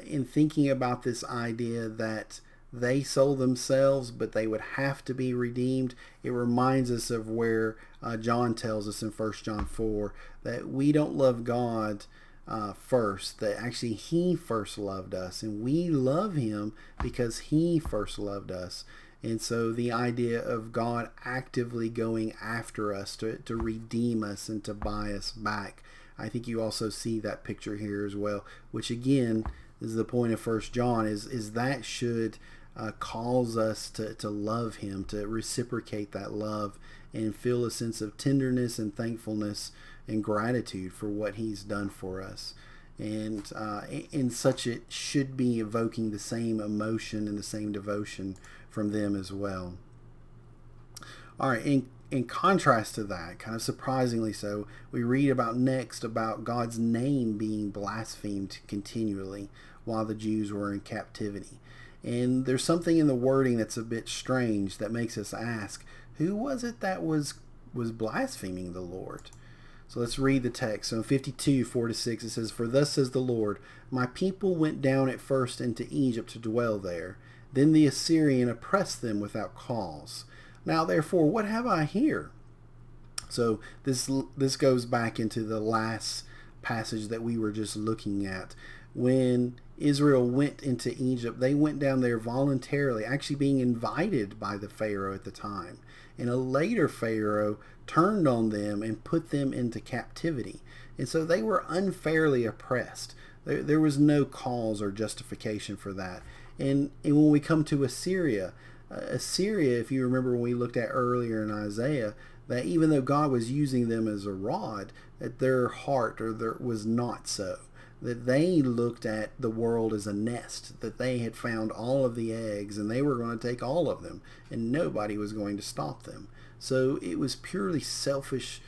A: in thinking about this idea that they sold themselves, but they would have to be redeemed. It reminds us of where John tells us in 1 John 4 that we don't love God first, that actually He first loved us, and we love Him because He first loved us. And so the idea of God actively going after us to redeem us and to buy us back, I think you also see that picture here as well, which again is the point of 1 John, is that should cause us to love Him, to reciprocate that love and feel a sense of tenderness and thankfulness and gratitude for what He's done for us. And in such it should be evoking the same emotion and the same devotion from them as well. All right, in contrast to that, kind of surprisingly so, we read about God's name being blasphemed continually while the Jews were in captivity. And there's something in the wording that's a bit strange that makes us ask, who was it that was blaspheming the Lord? So let's read the text. So in 52, 4-6, it says, "For thus says the Lord, my people went down at first into Egypt to dwell there. Then the Assyrian oppressed them without cause. Now therefore, what have I here?" So this goes back into the last passage that we were just looking at. When Israel went into Egypt, they went down there voluntarily, actually being invited by the Pharaoh at the time. And a later Pharaoh turned on them and put them into captivity. And so they were unfairly oppressed. There was no cause or justification for that. And when we come to Assyria, if you remember when we looked at earlier in Isaiah, that even though God was using them as a rod, that their heart was not so. That they looked at the world as a nest, that they had found all of the eggs and they were going to take all of them and nobody was going to stop them. So it was purely selfish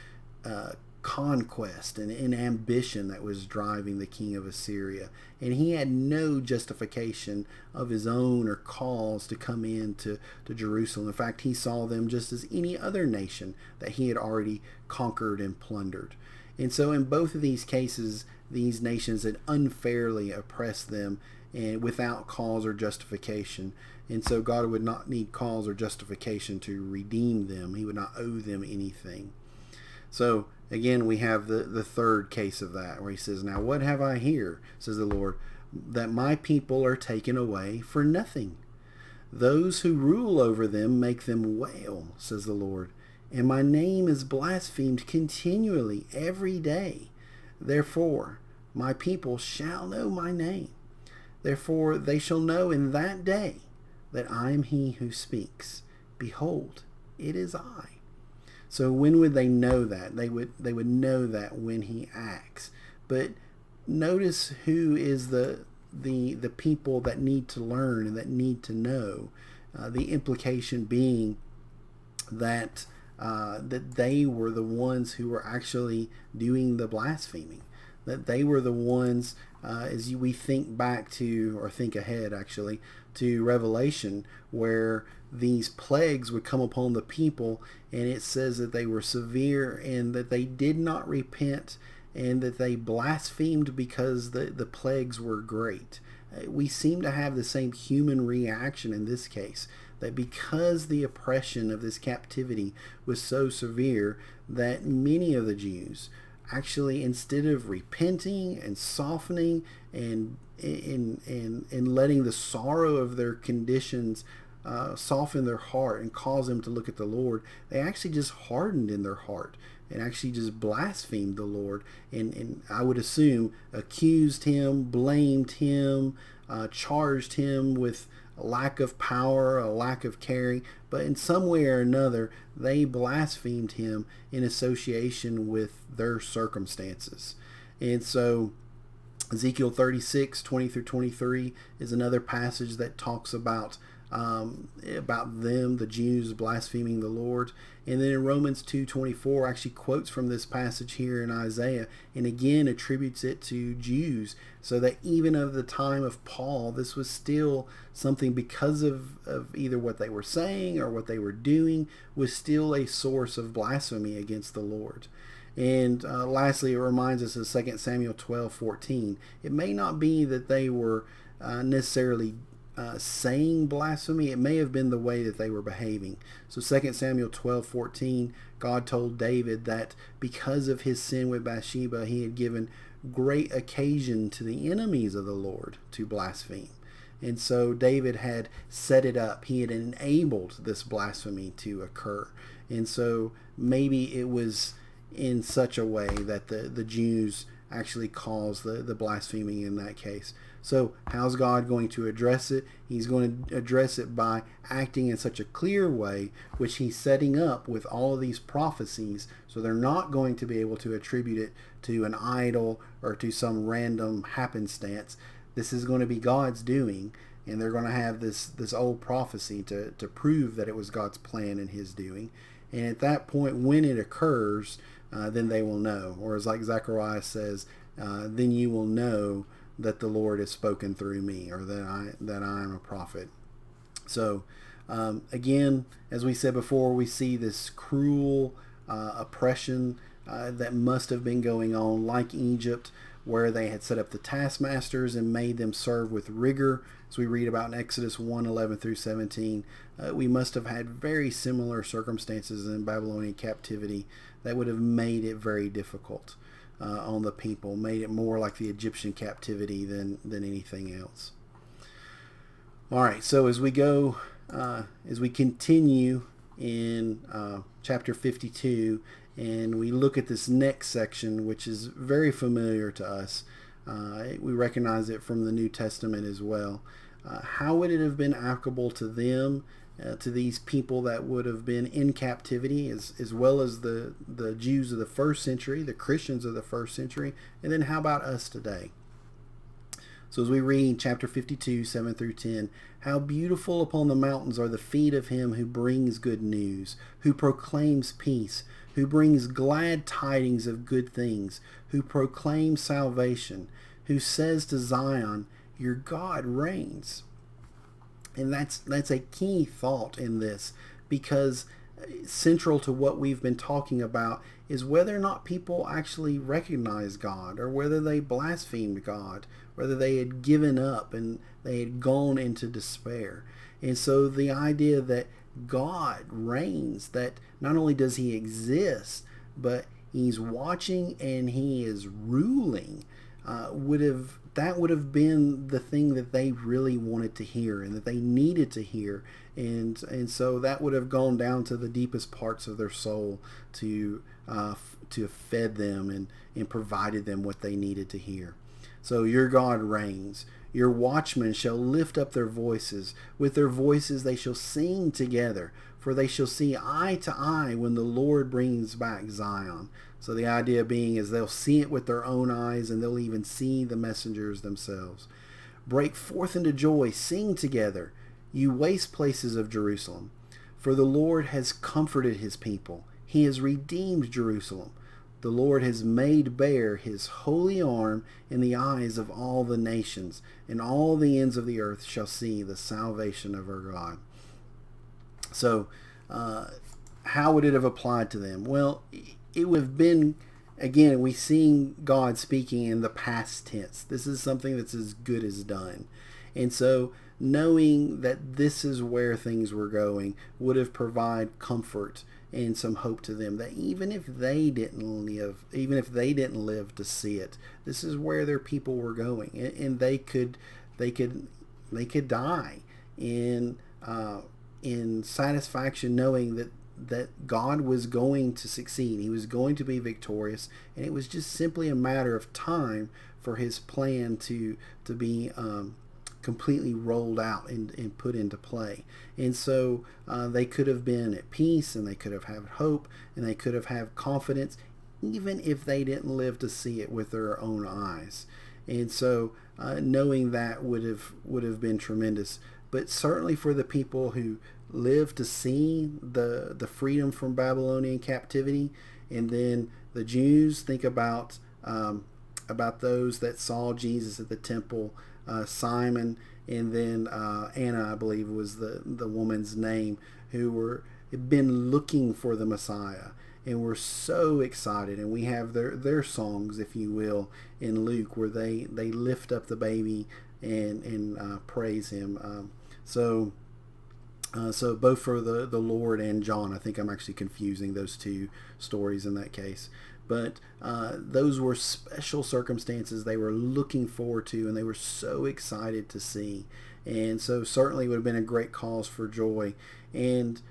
A: conquest and ambition that was driving the king of Assyria. And he had no justification of his own or cause to come into Jerusalem. In fact, he saw them just as any other nation that he had already conquered and plundered. And so in both of these cases, these nations had unfairly oppressed them and without cause or justification. And so God would not need cause or justification to redeem them. He would not owe them anything. So again, we have the third case of that, where he says, "Now what have I here, says the Lord, that my people are taken away for nothing? Those who rule over them make them wail, says the Lord, and my name is blasphemed continually every day. Therefore, my people shall know my name. Therefore, they shall know in that day that I am he who speaks. Behold, it is I." So when would they know that? They would know that when he acts. But notice who is the people that need to learn and that need to know. The implication being that they were the ones who were actually doing the blaspheming. That they were the ones, as we think back to, or think ahead actually, to Revelation, where these plagues would come upon the people, and it says that they were severe and that they did not repent and that they blasphemed because the plagues were great. We seem to have the same human reaction in this case, that because the oppression of this captivity was so severe, that many of the Jews actually, instead of repenting and softening and letting the sorrow of their conditions soften their heart and cause them to look at the Lord, they actually just hardened in their heart and actually just blasphemed the Lord, and I would assume accused him, blamed him, charged him with a lack of power, a lack of caring, but in some way or another, they blasphemed him in association with their circumstances. And so Ezekiel 36, 20 through 23 is another passage that talks about them, the Jews, blaspheming the Lord. And then in Romans 2:24 actually quotes from this passage here in Isaiah, and again attributes it to Jews, so that even of the time of Paul, this was still something, because of either what they were saying or what they were doing, was still a source of blasphemy against the Lord. And lastly, it reminds us of 2 Samuel 12:14. It may not be that they were necessarily saying blasphemy. It may have been the way that they were behaving. So 2 Samuel 12:14, God told David that because of his sin with Bathsheba, he had given great occasion to the enemies of the Lord to blaspheme. And so David had set it up. He had enabled this blasphemy to occur. And so maybe it was in such a way that the Jews actually caused the blaspheming in that case. So how's God going to address it? He's going to address it by acting in such a clear way, which he's setting up with all of these prophecies, so they're not going to be able to attribute it to an idol or to some random happenstance. This is going to be God's doing, and they're going to have this old prophecy to prove that it was God's plan and his doing. And at that point, when it occurs, then they will know. Or as like Zechariah says, then you will know that the Lord has spoken through me, or that I am a prophet. So again, as we said before, we see this cruel oppression that must have been going on, like Egypt, where they had set up the taskmasters and made them serve with rigor, as we read about in Exodus 1:11 through 17. We must have had very similar circumstances in Babylonian captivity that would have made it very difficult on the people, made it more like the Egyptian captivity than anything else. All right, so as we go, as we continue in chapter 52, and we look at this next section, which is very familiar to us, we recognize it from the New Testament as well. How would it have been applicable to them, to these people that would have been in captivity, as well as the Jews of the first century, the Christians of the first century, and then how about us today? So as we read chapter 52, 7 through 10, how beautiful upon the mountains are the feet of him who brings good news, who proclaims peace, who brings glad tidings of good things, who proclaims salvation, who says to Zion, your God reigns. And that's a key thought in this, because central to what we've been talking about is whether or not people actually recognize God, or whether they blasphemed God, whether they had given up and they had gone into despair. And so the idea that God reigns, that not only does he exist, but he's watching and he is ruling, would have been the thing that they really wanted to hear and that they needed to hear. And so that would have gone down to the deepest parts of their soul to fed them and provided them what they needed to hear. So your God reigns. Your watchmen shall lift up their voices. With their voices they shall sing together, for they shall see eye to eye when the Lord brings back Zion. So the idea being is they'll see it with their own eyes, and they'll even see the messengers themselves. Break forth into joy, sing together, you waste places of Jerusalem. For the Lord has comforted his people. He has redeemed Jerusalem. The Lord has made bare his holy arm in the eyes of all the nations, and all the ends of the earth shall see the salvation of our God. So, how would it have applied to them? Well, it would have been, again, we seeing God speaking in the past tense. This is something that's as good as done. And so knowing that this is where things were going would have provided comfort and some hope to them, that even if they didn't live to see it, this is where their people were going, and they could die in satisfaction, knowing that God was going to succeed. He was going to be victorious, and it was just simply a matter of time for his plan to be completely rolled out and put into play. And so they could have been at peace, and they could have had hope, and they could have had confidence, even if they didn't live to see it with their own eyes. And so knowing that would have been tremendous. But certainly for the people who lived to see the freedom from Babylonian captivity, and then the Jews, think about those that saw Jesus at the temple, Simon, and then Anna, I believe was the woman's name, who had been looking for the Messiah and were so excited. And we have their songs, if you will, in Luke, where they lift up the baby and praise him. So both for the Lord and John. I think I'm actually confusing those two stories in that case. But those were special circumstances they were looking forward to, and they were so excited to see. And so certainly it would have been a great cause for joy. And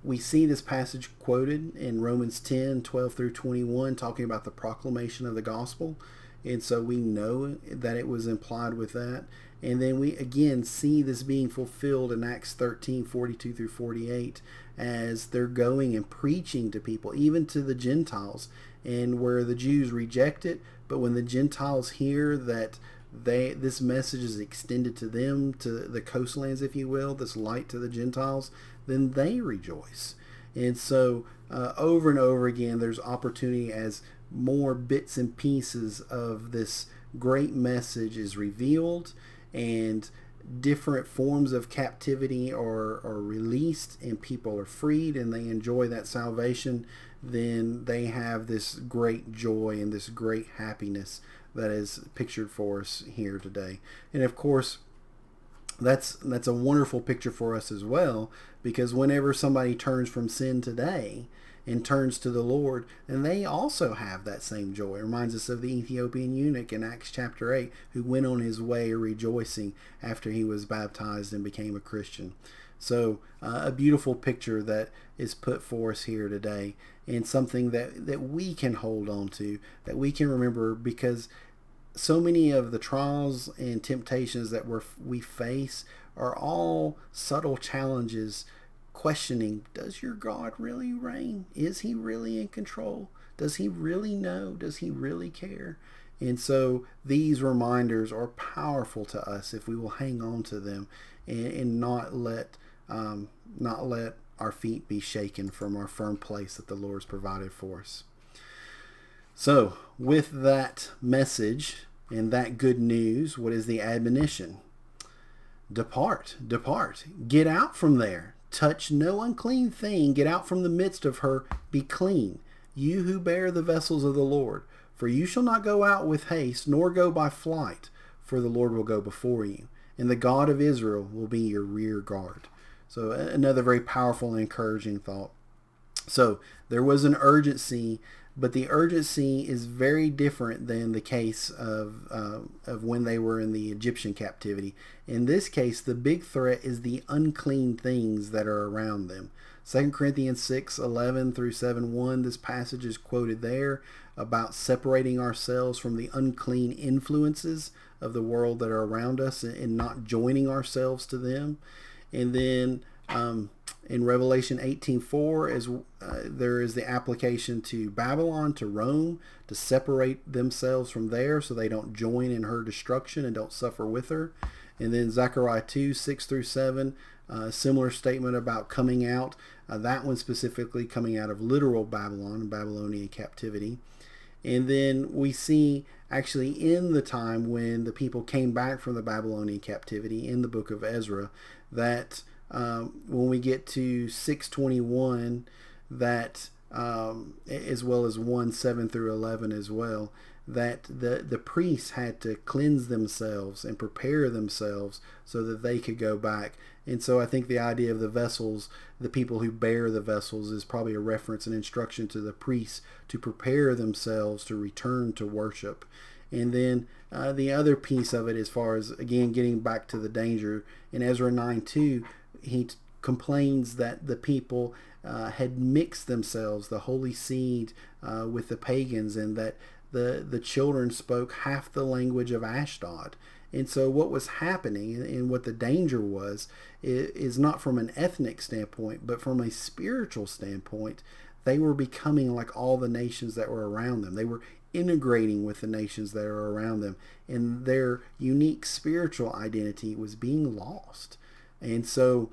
A: we see this passage quoted in Romans 10:12 through 21, talking about the proclamation of the gospel. And so we know that it was implied with that. And then we again see this being fulfilled in Acts 13:42 through 48, as they're going and preaching to people, even to the Gentiles, and where the Jews reject it, but when the Gentiles hear that this message is extended to them, to the coastlands, if you will, this light to the Gentiles, then they rejoice. And so over and over again, there's opportunity as more bits and pieces of this great message is revealed, and different forms of captivity are released, and people are freed, and they enjoy that salvation. Then they have this great joy and this great happiness that is pictured for us here today. And of course, that's a wonderful picture for us as well, because whenever somebody turns from sin today and turns to the Lord, and they also have that same joy. It reminds us of the Ethiopian eunuch in Acts chapter 8, who went on his way rejoicing after he was baptized and became a Christian. So a beautiful picture that is put for us here today, and something that we can hold on to, that we can remember, because so many of the trials and temptations that we face are all subtle challenges, questioning, does your God really reign? Is he really in control? Does he really know? Does he really care? And so these reminders are powerful to us if we will hang on to them and not let our feet be shaken from our firm place that the Lord's provided for us. So with that message and that good news, what is the admonition? Depart, get out from there. Touch no unclean thing. Get out from the midst of her. Be clean, you who bear the vessels of the Lord. For you shall not go out with haste, nor go by flight, for the Lord will go before you, and the God of Israel will be your rear guard. So another very powerful and encouraging thought. So there was an urgency, but the urgency is very different than the case of when they were in the Egyptian captivity. In this case, the big threat is the unclean things that are around them. 2 Corinthians 6:11 through 7:1, this passage is quoted there about separating ourselves from the unclean influences of the world that are around us and not joining ourselves to them. And then in Revelation 18:4, there is the application to Babylon, to Rome, to separate themselves from there so they don't join in her destruction and don't suffer with her. And then Zechariah 2:6 through 7, similar statement about coming out, that one specifically coming out of literal Babylon and Babylonian captivity. And then we see actually in the time when the people came back from the Babylonian captivity in the book of Ezra, that when we get to 6:21, that as well as 1:7 through 11 as well, that the priests had to cleanse themselves and prepare themselves so that they could go back. And so I think the idea of the vessels, the people who bear the vessels, is probably a reference and instruction to the priests to prepare themselves to return to worship. And then the other piece of it, as far as, again, getting back to the danger, in Ezra 9:2, he complains that the people had mixed themselves, the holy seed, with the pagans, and that the children spoke half the language of Ashdod. And so what was happening and what the danger was is not from an ethnic standpoint, but from a spiritual standpoint, they were becoming like all the nations that were around them. They were integrating with the nations that are around them, and their unique spiritual identity was being lost. And so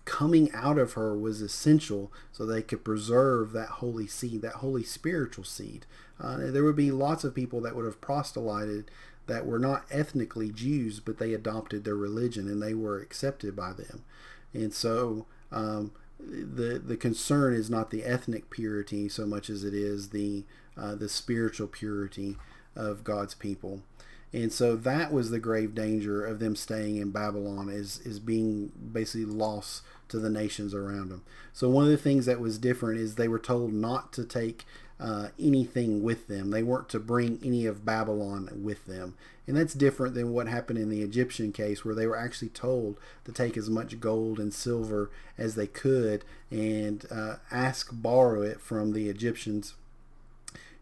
A: coming out of her was essential so they could preserve that holy seed, that holy spiritual seed. There would be lots of people that would have proselyted that were not ethnically Jews, but they adopted their religion and they were accepted by them. And so the concern is not the ethnic purity so much as it is the spiritual purity of God's people. And so that was the grave danger of them staying in Babylon, is being basically lost to the nations around them. So one of the things that was different is they were told not to take anything with them. They weren't to bring any of Babylon with them. And that's different than what happened in the Egyptian case, where they were actually told to take as much gold and silver as they could and borrow it from the Egyptians.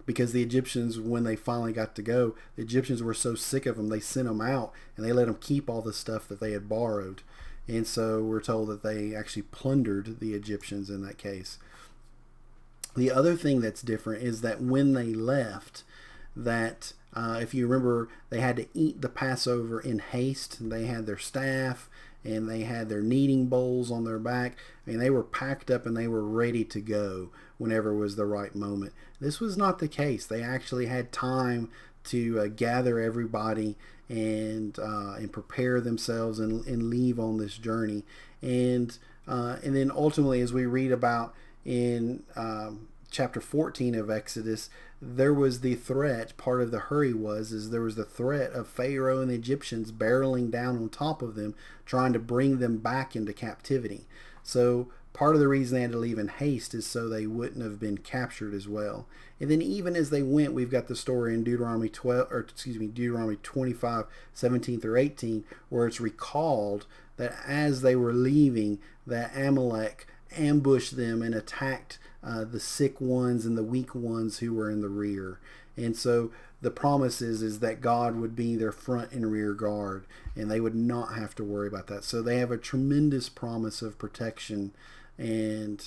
A: Because the Egyptians, when they finally got to go, the Egyptians were so sick of them, they sent them out and they let them keep all the stuff that they had borrowed. And so we're told that they actually plundered the Egyptians in that case. The other thing that's different is that when they left, that if you remember, they had to eat the Passover in haste. They had their staff and they had their kneading bowls on their back. I mean, they were packed up and they were ready to go whenever was the right moment. This was not the case. They actually had time to gather everybody and prepare themselves and leave on this journey. And then ultimately, as we read about in chapter 14 of Exodus, there was the threat. Part of the hurry is there was the threat of Pharaoh and the Egyptians barreling down on top of them, trying to bring them back into captivity. So part of the reason they had to leave in haste is so they wouldn't have been captured as well. And then even as they went, we've got the story in Deuteronomy 25, 17 through 18, where it's recalled that as they were leaving, that Amalek ambushed them and attacked the sick ones and the weak ones who were in the rear. And so the promise is that God would be their front and rear guard, and they would not have to worry about that. So they have a tremendous promise of protection and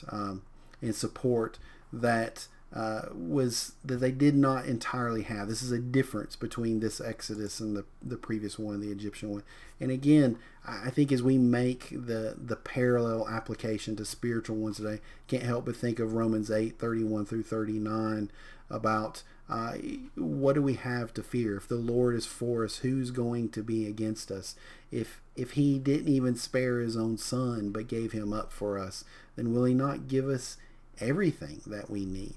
A: support that they did not entirely have. This is a difference between this Exodus and the previous one, the Egyptian one. And again, I think as we make the parallel application to spiritual ones today, can't help but think of Romans 8, 31 through 39 about what do we have to fear? If the Lord is for us, who's going to be against us? If he didn't even spare his own son but gave him up for us, then will he not give us everything that we need?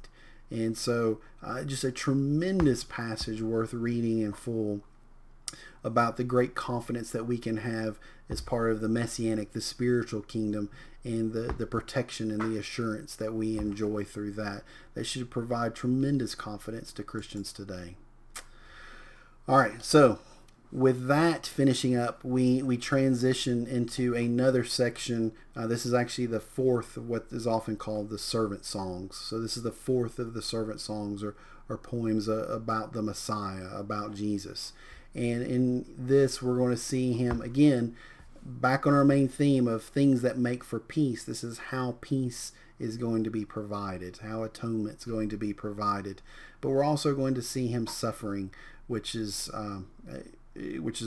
A: And so just a tremendous passage worth reading in full about the great confidence that we can have as part of the messianic, the spiritual kingdom, and the protection and the assurance that we enjoy through that. That should provide tremendous confidence to Christians today. All right, so with that finishing up, we transition into another section. This is actually the fourth of what is often called the servant songs. So this is the fourth of the servant songs or poems about the Messiah, about Jesus. And in this, we're going to see him again back on our main theme of things that make for peace. This is how peace is going to be provided, how atonement is going to be provided. But we're also going to see him suffering, which is a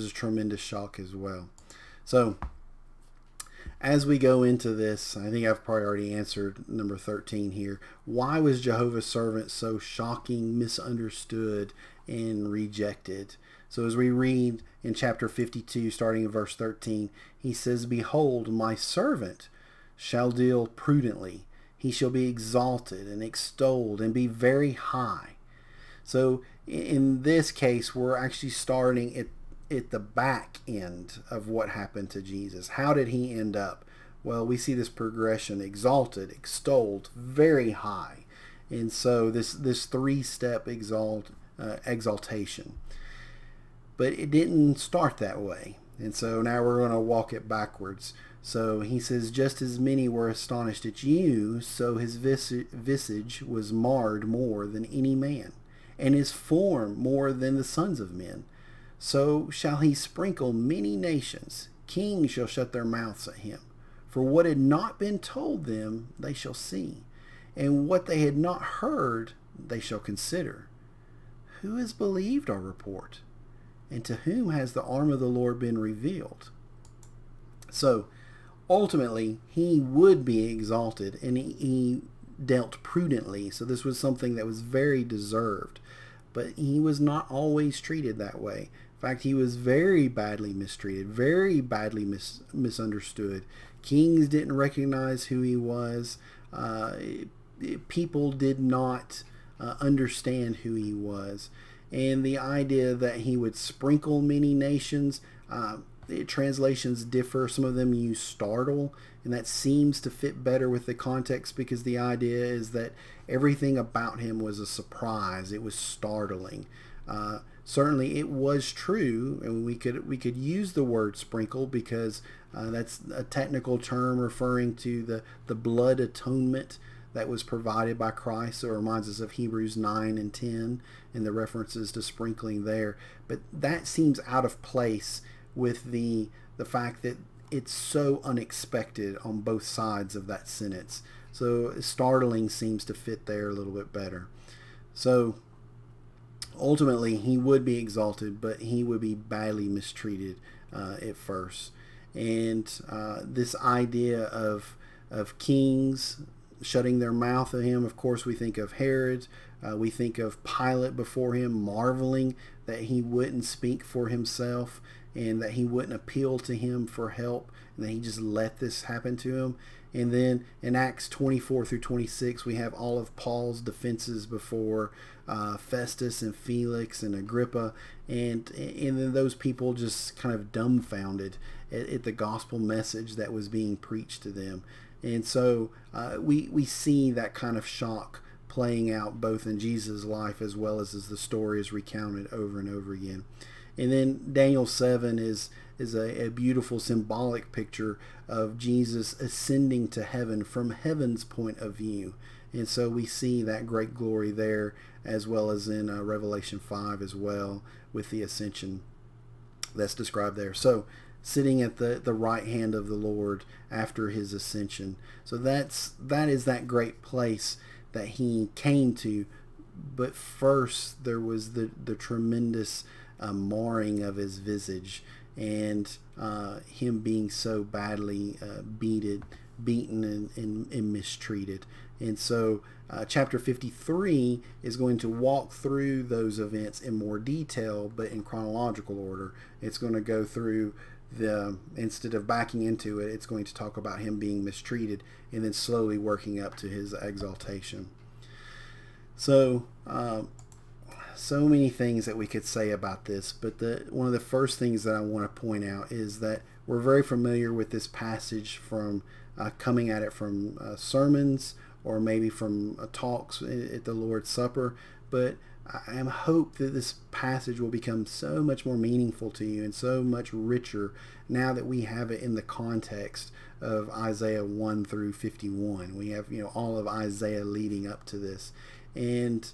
A: tremendous shock as well. So as we go into this, I think I've probably already answered number 13 here. Why was Jehovah's servant so shocking, misunderstood, and rejected? So as we read in chapter 52, starting in verse 13, he says, "Behold, my servant shall deal prudently. He shall be exalted and extolled and be very high." So in this case, we're actually starting at the back end of what happened to Jesus. How did he end up? Well, we see this progression: exalted, extolled, very high. And so this three-step exaltation. But it didn't start that way. And so now we're going to walk it backwards. So he says, "Just as many were astonished at you, so his visage was marred more than any man, and his form more than the sons of men. So shall he sprinkle many nations. Kings shall shut their mouths at him. For what had not been told them, they shall see. and what they had not heard they shall consider. Who has believed our report? And to whom has the arm of the Lord been revealed? So, ultimately, he would be exalted, and he dealt prudently. So this was something that was very deserved. But he was not always treated that way. In fact, he was very badly mistreated, very badly misunderstood. Kings didn't recognize who he was. People did not understand who he was. And the idea that he would sprinkle many nations, translations differ. Some of them use startle, and that seems to fit better with the context, because the idea is that everything about him was a surprise. It was startling. Certainly it was true, and we could use the word sprinkle, because that's a technical term referring to the blood atonement that was provided by Christ. So it reminds us of Hebrews 9 and 10 and the references to sprinkling there. But that seems out of place with the fact that it's so unexpected on both sides of that sentence. So startling seems to fit there a little bit better. So ultimately he would be exalted, but he would be badly mistreated at first. And this idea of kings shutting their mouth at him, of course we think of Herod, we think of Pilate before him marveling that he wouldn't speak for himself, and that he wouldn't appeal to him for help, and that he just let this happen to him. And then in Acts 24 through 26, we have all of Paul's defenses before Festus and Felix and Agrippa, and then those people just kind of dumbfounded at the gospel message that was being preached to them. And so we see that kind of shock playing out both in Jesus' life as well as the story is recounted over and over again. And then Daniel 7 is a beautiful symbolic picture of Jesus ascending to heaven from heaven's point of view. And so we see that great glory there, as well as in Revelation 5 as well, with the ascension that's described there. So sitting at the right hand of the Lord after his ascension. So that is that great place that he came to. But first there was the tremendous marring of his visage, and him being so badly beaten and mistreated. And so chapter 53 is going to walk through those events in more detail, but in chronological order. It's going to go through instead of backing into it, it's going to talk about him being mistreated and then slowly working up to his exaltation. So so many things that we could say about this, but one of the first things that I want to point out is that we're very familiar with this passage from coming at it from sermons, or maybe from talks at the Lord's Supper, but I hope that this passage will become so much more meaningful to you and so much richer now that we have it in the context of Isaiah 1 through 51. We have all of Isaiah leading up to this, and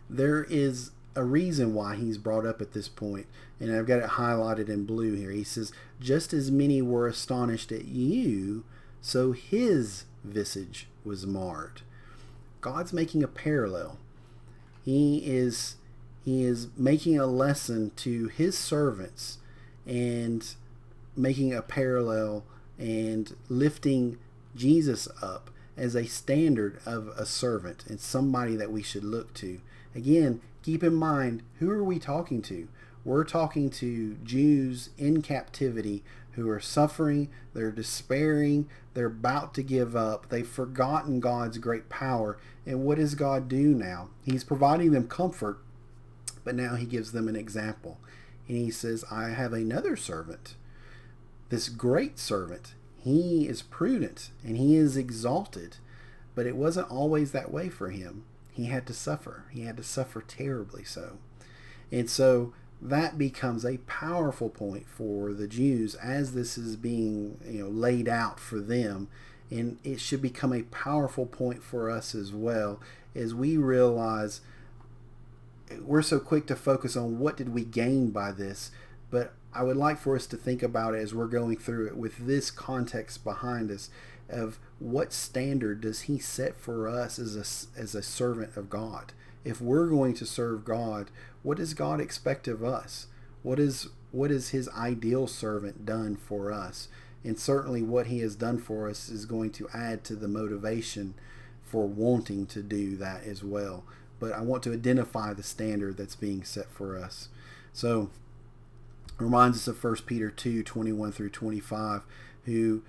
A: there is a reason why he's brought up at this point, and I've got it highlighted in blue here. He says, just as many were astonished at you, so his visage was marred. God's making a parallel. He is making a lesson to his servants and making a parallel and lifting Jesus up as a standard of a servant and somebody that we should look to. Again, keep in mind, who are we talking to? We're talking to Jews in captivity who are suffering, they're despairing, they're about to give up, they've forgotten God's great power. And what does God do now? He's providing them comfort, but now he gives them an example. And he says, I have another servant, this great servant. He is prudent and he is exalted, but it wasn't always that way for him. He had to suffer. He had to suffer terribly so. And so that becomes a powerful point for the Jews as this is being laid out for them. And it should become a powerful point for us as well, as we realize we're so quick to focus on what did we gain by this. But I would like for us to think about it as we're going through it with this context behind us. of what standard does he set for us as a servant of God. If we're going to serve God, what does God expect of us? What is his ideal servant done for us? And certainly what he has done for us is going to add to the motivation for wanting to do that as well. But I want to identify the standard that's being set for us. So it reminds us of 1 Peter 2:21 through 25, who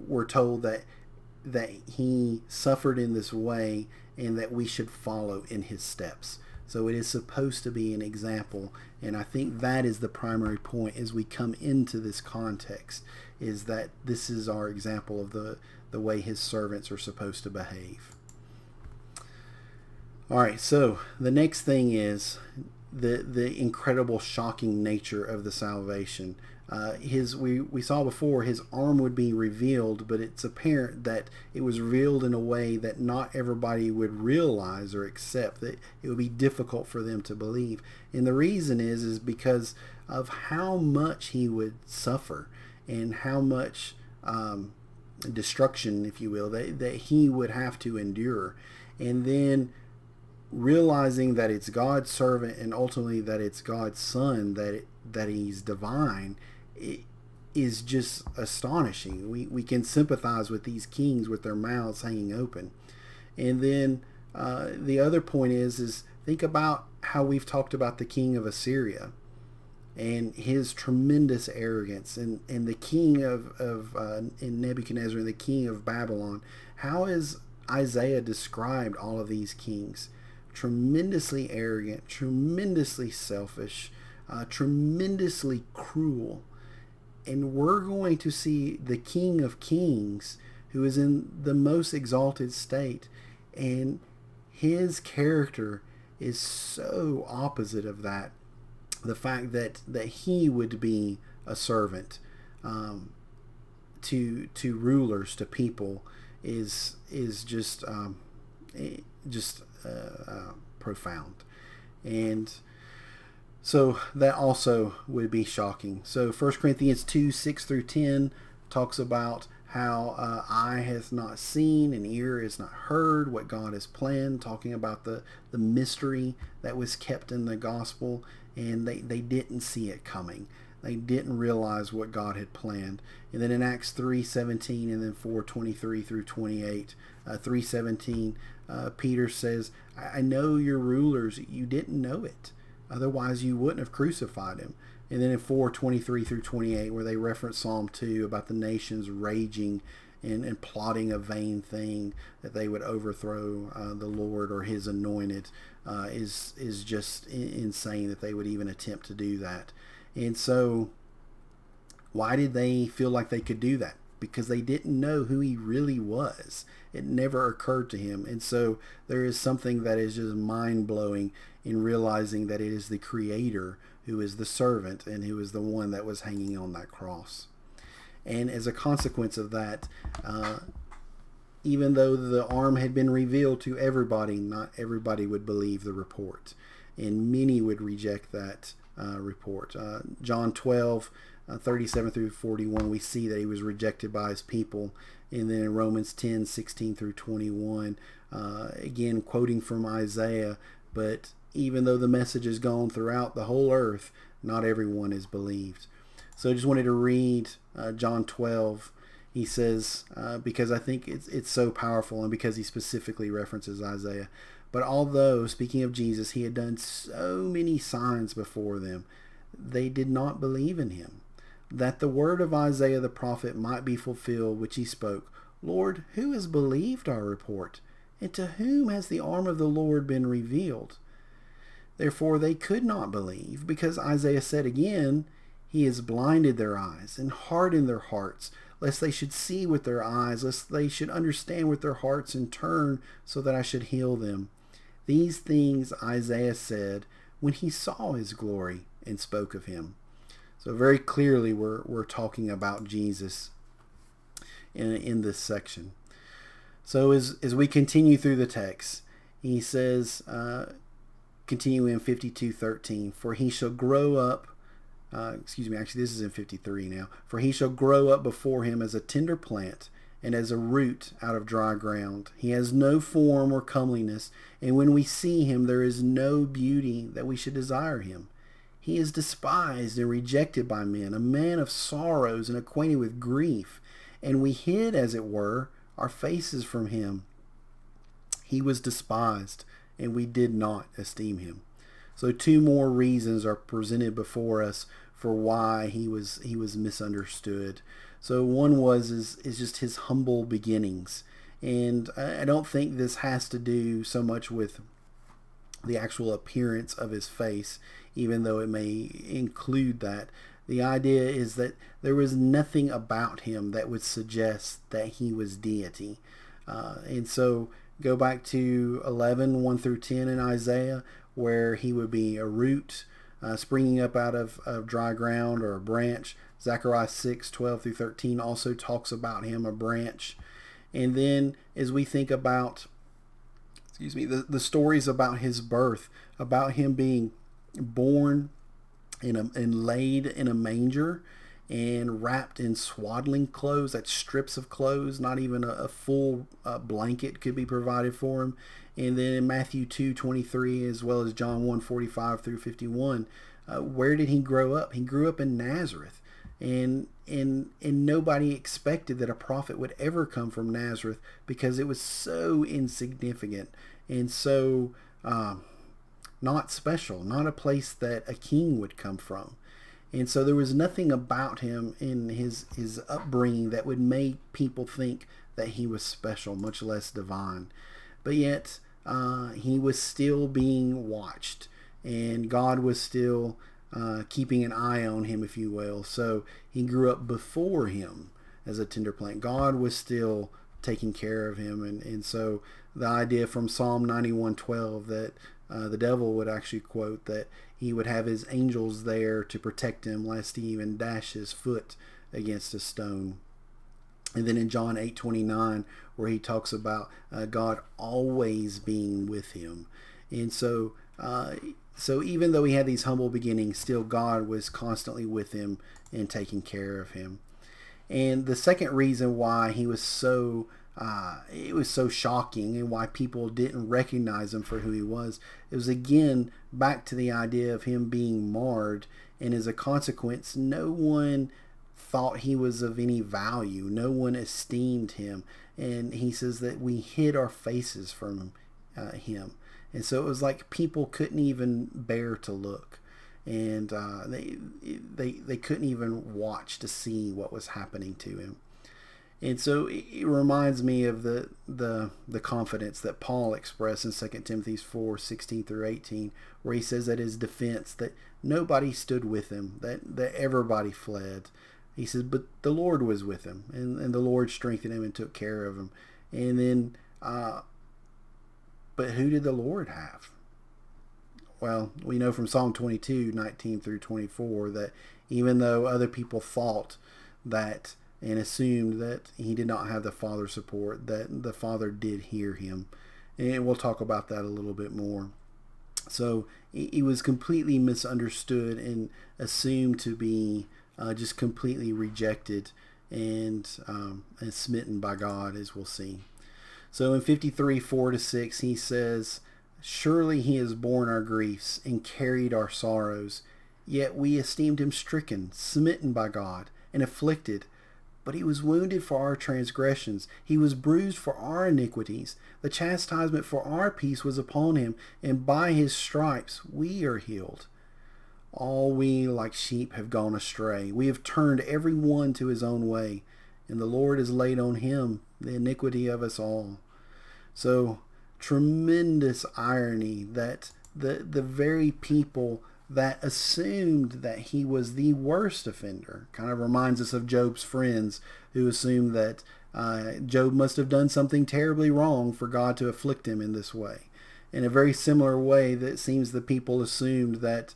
A: were told that he suffered in this way and that we should follow in his steps. So it is supposed to be an example, and I think that is the primary point as we come into this context, is that this is our example of the way his servants are supposed to behave. All right, so the next thing is the incredible, shocking nature of the salvation. We saw before his arm would be revealed, but it's apparent that it was revealed in a way that not everybody would realize or accept, that it would be difficult for them to believe. And the reason is because of how much he would suffer and how much destruction, if you will, that he would have to endure. And then realizing that it's God's servant and ultimately that it's God's son, that he's divine, it is just astonishing. We can sympathize with these kings with their mouths hanging open. And then the other point is think about how we've talked about the king of Assyria and his tremendous arrogance, and the king of in Nebuchadnezzar and the king of Babylon. How is Isaiah described all of these kings? Tremendously arrogant, tremendously selfish, tremendously cruel. And we're going to see the King of Kings, who is in the most exalted state, and his character is so opposite of that. The fact that he would be a servant to rulers, to people, is just profound. And so that also would be shocking. So 1 Corinthians 2:6 through 10 talks about how eye hath not seen and ear has not heard what God has planned, talking about the mystery that was kept in the gospel, and they didn't see it coming. They didn't realize what God had planned. And then in Acts 3:17 and then 4:23 through 28, 3:17, Peter says, I know your rulers, you didn't know it. Otherwise you wouldn't have crucified him. And then in 4:23 through 28, where they reference Psalm 2 about the nations raging and plotting a vain thing, that they would overthrow the Lord or his anointed, is just insane that they would even attempt to do that. And so why did they feel like they could do that? Because they didn't know who he really was. It never occurred to him. And so there is something that is just mind-blowing in realizing that it is the Creator who is the servant and who is the one that was hanging on that cross. And as a consequence of that, even though the arm had been revealed to everybody, not everybody would believe the report. And many would reject that report. John 12, 37 through 41, we see that he was rejected by his people. And then in Romans 10, 16 through 21, again quoting from Isaiah, but even though the message is gone throughout the whole earth, not everyone is believed. So I just wanted to read John 12. He says, because I think it's so powerful, and because he specifically references Isaiah. But although, speaking of Jesus, he had done so many signs before them, they did not believe in him, that the word of Isaiah the prophet might be fulfilled, which he spoke, Lord, who has believed our report? And to whom has the arm of the Lord been revealed? Therefore they could not believe, because Isaiah said again, he has blinded their eyes and hardened their hearts, lest they should see with their eyes, lest they should understand with their hearts and turn, so that I should heal them. These things Isaiah said when he saw his glory and spoke of him. So very clearly we're talking about Jesus in this section. So as we continue through the text, he says, continuing in 52:13, for he shall grow up Actually this is in 53 now. For he shall grow up before him as a tender plant, and as a root out of dry ground. He has no form or comeliness, and when we see him, there is no beauty that we should desire him. He is despised and rejected by men, a man of sorrows and acquainted with grief, and we hid, as it were, our faces from him. He was despised, and we did not esteem him. So two more reasons are presented before us for why he was misunderstood. So one is just his humble beginnings. And I don't think this has to do so much with the actual appearance of his face, even though it may include that. The idea is that there was nothing about him that would suggest that he was deity. And so go back to 11, 1 through 10 in Isaiah, where he would be a root springing up out of dry ground, or a branch. Zechariah 6, 12 through 13 also talks about him, a branch. And then as we think about, the stories about his birth, about him being born and laid in a manger and wrapped in swaddling clothes, that's strips of clothes, not even a full blanket could be provided for him. And then in Matthew 2:23, as well as John 1:45 through 51, where did he grow up? He grew up in Nazareth. And nobody expected that a prophet would ever come from Nazareth, because it was so insignificant and so not special, not a place that a king would come from. And so there was nothing about him in his upbringing that would make people think that he was special, much less divine. But yet he was still being watched, and God was still keeping an eye on him, if you will. So he grew up before him as a tender plant. God was still taking care of him. And so the idea from Psalm 91:12 that the devil would actually quote that he would have his angels there to protect him, lest he even dash his foot against a stone. And then in John 8:29, where he talks about God always being with him. And so even though he had these humble beginnings, still God was constantly with him and taking care of him. And the second reason why he was it was so shocking, and why people didn't recognize him for who he was, it was again back to the idea of him being marred, and as a consequence, no one thought he was of any value. No one esteemed him. And he says that we hid our faces from him. And so it was like people couldn't even bear to look, and they couldn't even watch to see what was happening to him. And so it reminds me of the confidence that Paul expressed in 2 Timothy 4:16 through 18, where he says at his defense that nobody stood with him, that everybody fled. He says, but the Lord was with him, and the Lord strengthened him and took care of him. And then but who did the Lord have? Well, we know from Psalm 22:19 through 24 that even though other people thought that and assumed that he did not have the Father's support, that the Father did hear him. And we'll talk about that a little bit more. So he was completely misunderstood and assumed to be just completely rejected and smitten by God, as we'll see. So in 53:4-6, he says, surely he has borne our griefs and carried our sorrows, yet we esteemed him stricken, smitten by God, and afflicted. But he was wounded for our transgressions. He was bruised for our iniquities. The chastisement for our peace was upon him, and by his stripes we are healed. All we like sheep have gone astray. We have turned every one to his own way, and the Lord has laid on him the iniquity of us all. So tremendous irony that the very people that assumed that he was the worst offender, kind of reminds us of Job's friends who assumed that Job must have done something terribly wrong for God to afflict him in this way. In a very similar way, that it seems the people assumed that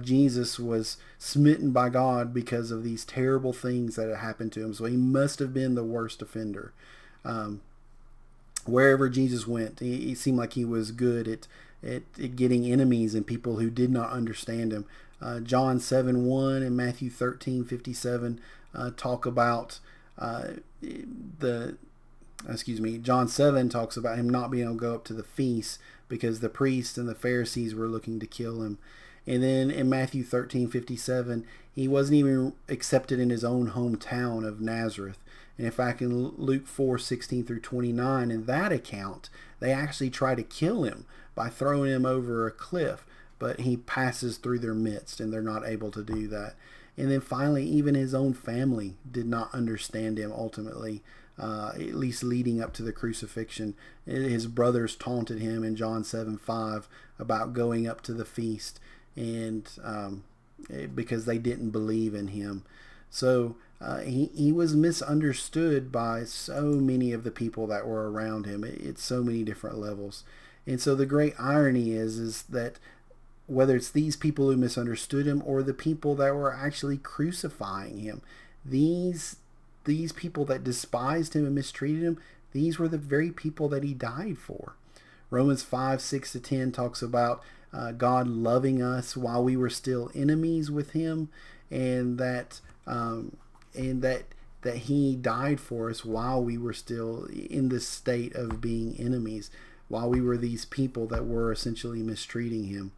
A: Jesus was smitten by God because of these terrible things that had happened to him. So he must have been the worst offender. Wherever Jesus went, he seemed like he was good at getting enemies and people who did not understand him John 7:1 and Matthew 13:57 talk about John 7 talks about him not being able to go up to the feast because the priests and the Pharisees were looking to kill him. And then in Matthew 13:57, he wasn't even accepted in his own hometown of Nazareth. And in fact, in Luke 4:16 through 29, in that account, they actually try to kill him by throwing him over a cliff. But he passes through their midst, and they're not able to do that. And then finally, even his own family did not understand him ultimately, at least leading up to the crucifixion. His brothers taunted him in John 7:5 about going up to the feast, and because they didn't believe in him. So he was misunderstood by so many of the people that were around him at so many different levels. And so the great irony is that whether it's these people who misunderstood him or the people that were actually crucifying him, these people that despised him and mistreated him, these were the very people that he died for. Romans 5:6-10 talks about God loving us while we were still enemies with him, and that he died for us while we were still in this state of being enemies, while we were these people that were essentially mistreating him.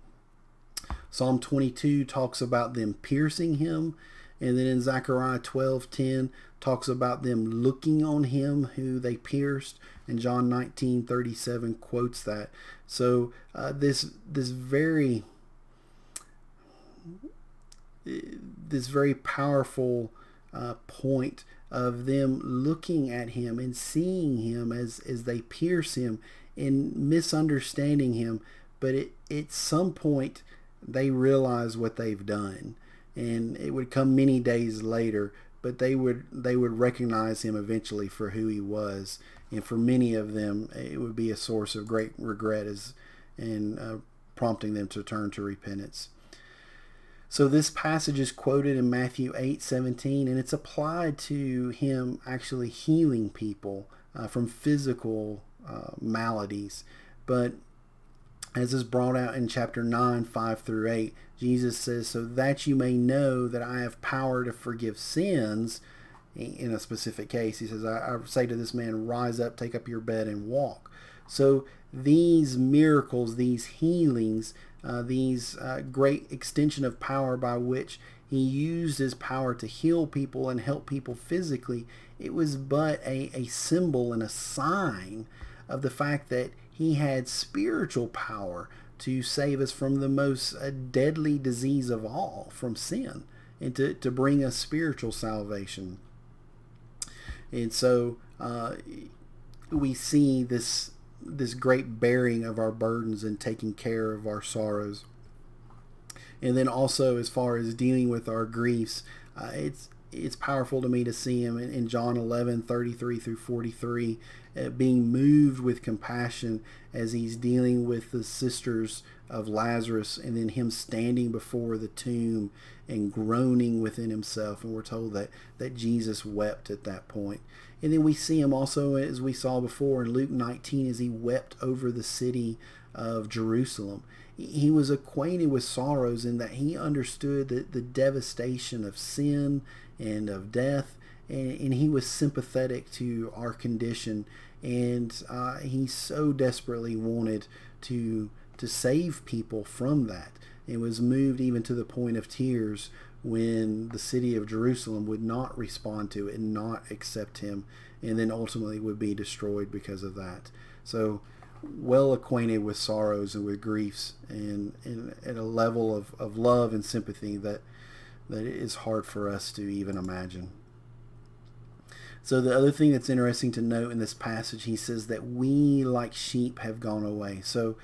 A: Psalm 22 talks about them piercing him, and then in Zechariah 12:10 talks about them looking on him who they pierced, and John 19:37 quotes that. So this very powerful point of them looking at him and seeing him as they pierce him and misunderstanding him, but at some point they realize what they've done, and it would come many days later, but they would recognize him eventually for who he was. And for many of them, it would be a source of great regret and prompting them to turn to repentance. So this passage is quoted in Matthew 8:17, and it's applied to him actually healing people from physical maladies. But as is brought out in chapter 9, 5-8, Jesus says, so that you may know that I have power to forgive sins. In a specific case, he says, I say to this man, rise up, take up your bed and walk. So these miracles, these healings, these great extension of power by which he used his power to heal people and help people physically, it was but a symbol and a sign of the fact that he had spiritual power to save us from the most deadly disease of all, from sin, and to bring us spiritual salvation. And so we see this great bearing of our burdens and taking care of our sorrows. And then also, as far as dealing with our griefs, it's powerful to me to see him in John 11:33-43, being moved with compassion as he's dealing with the sisters of Lazarus, and then him standing before the tomb and groaning within himself. And we're told that Jesus wept at that point. And then we see him also, as we saw before in Luke 19, as he wept over the city of Jerusalem. He was acquainted with sorrows in that he understood the devastation of sin and of death, and he was sympathetic to our condition, and he so desperately wanted to save people from that, and was moved even to the point of tears when the city of Jerusalem would not respond to it and not accept him, and then ultimately would be destroyed because of that. So well acquainted with sorrows and with griefs, and at a level of love and sympathy that is hard for us to even imagine. So the other thing that's interesting to note in this passage, he says that we like sheep have gone away. So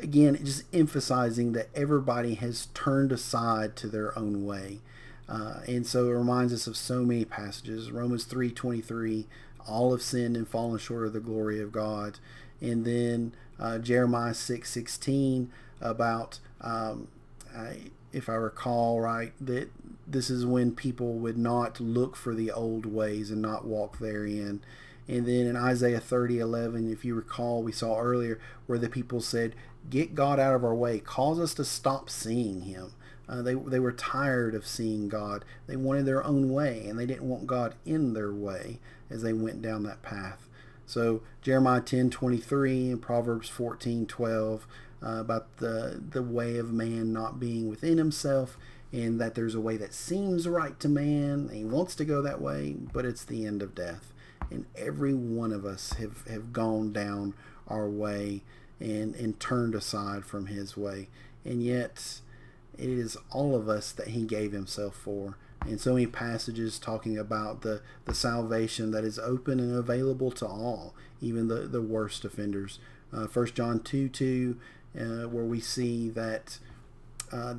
A: again, just emphasizing that everybody has turned aside to their own way. And so it reminds us of so many passages. Romans 3:23, all have sinned and fallen short of the glory of God. And then Jeremiah 6:16 about, if I recall right, that this is when people would not look for the old ways and not walk therein. And then in Isaiah 30:11, if you recall, we saw earlier where the people said, get God out of our way, cause us to stop seeing him. They were tired of seeing God. They wanted their own way, and they didn't want God in their way as they went down that path. So Jeremiah 10:23 and Proverbs 14:12 about the way of man not being within himself, and that there's a way that seems right to man. He wants to go that way, but it's the end of death. And every one of us have gone down our way and turned aside from his way. And yet it is all of us that he gave himself for. And so many passages talking about the salvation that is open and available to all, even the worst offenders. 1 John 2:2, where we see that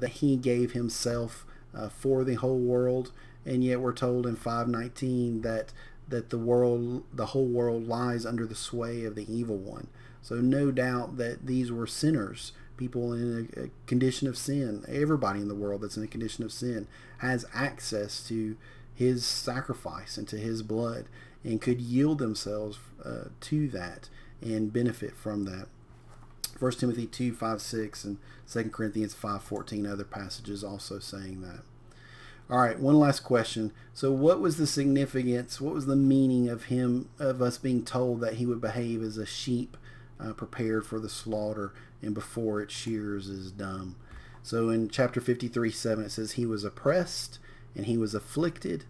A: he gave himself for the whole world, and yet we're told in 5:19 that the whole world lies under the sway of the evil one. So no doubt that these were sinners, people in a condition of sin. Everybody in the world that's in a condition of sin has access to his sacrifice and to his blood, and could yield themselves to that and benefit from that. 1 Timothy 2:5-6 and 2 Corinthians 5:14, other passages also saying that. All right, one last question. So what was the significance, what was the meaning of us being told that he would behave as a sheep prepared for the slaughter, and before its shears is dumb? So in chapter 53:7 it says, he was oppressed and he was afflicted,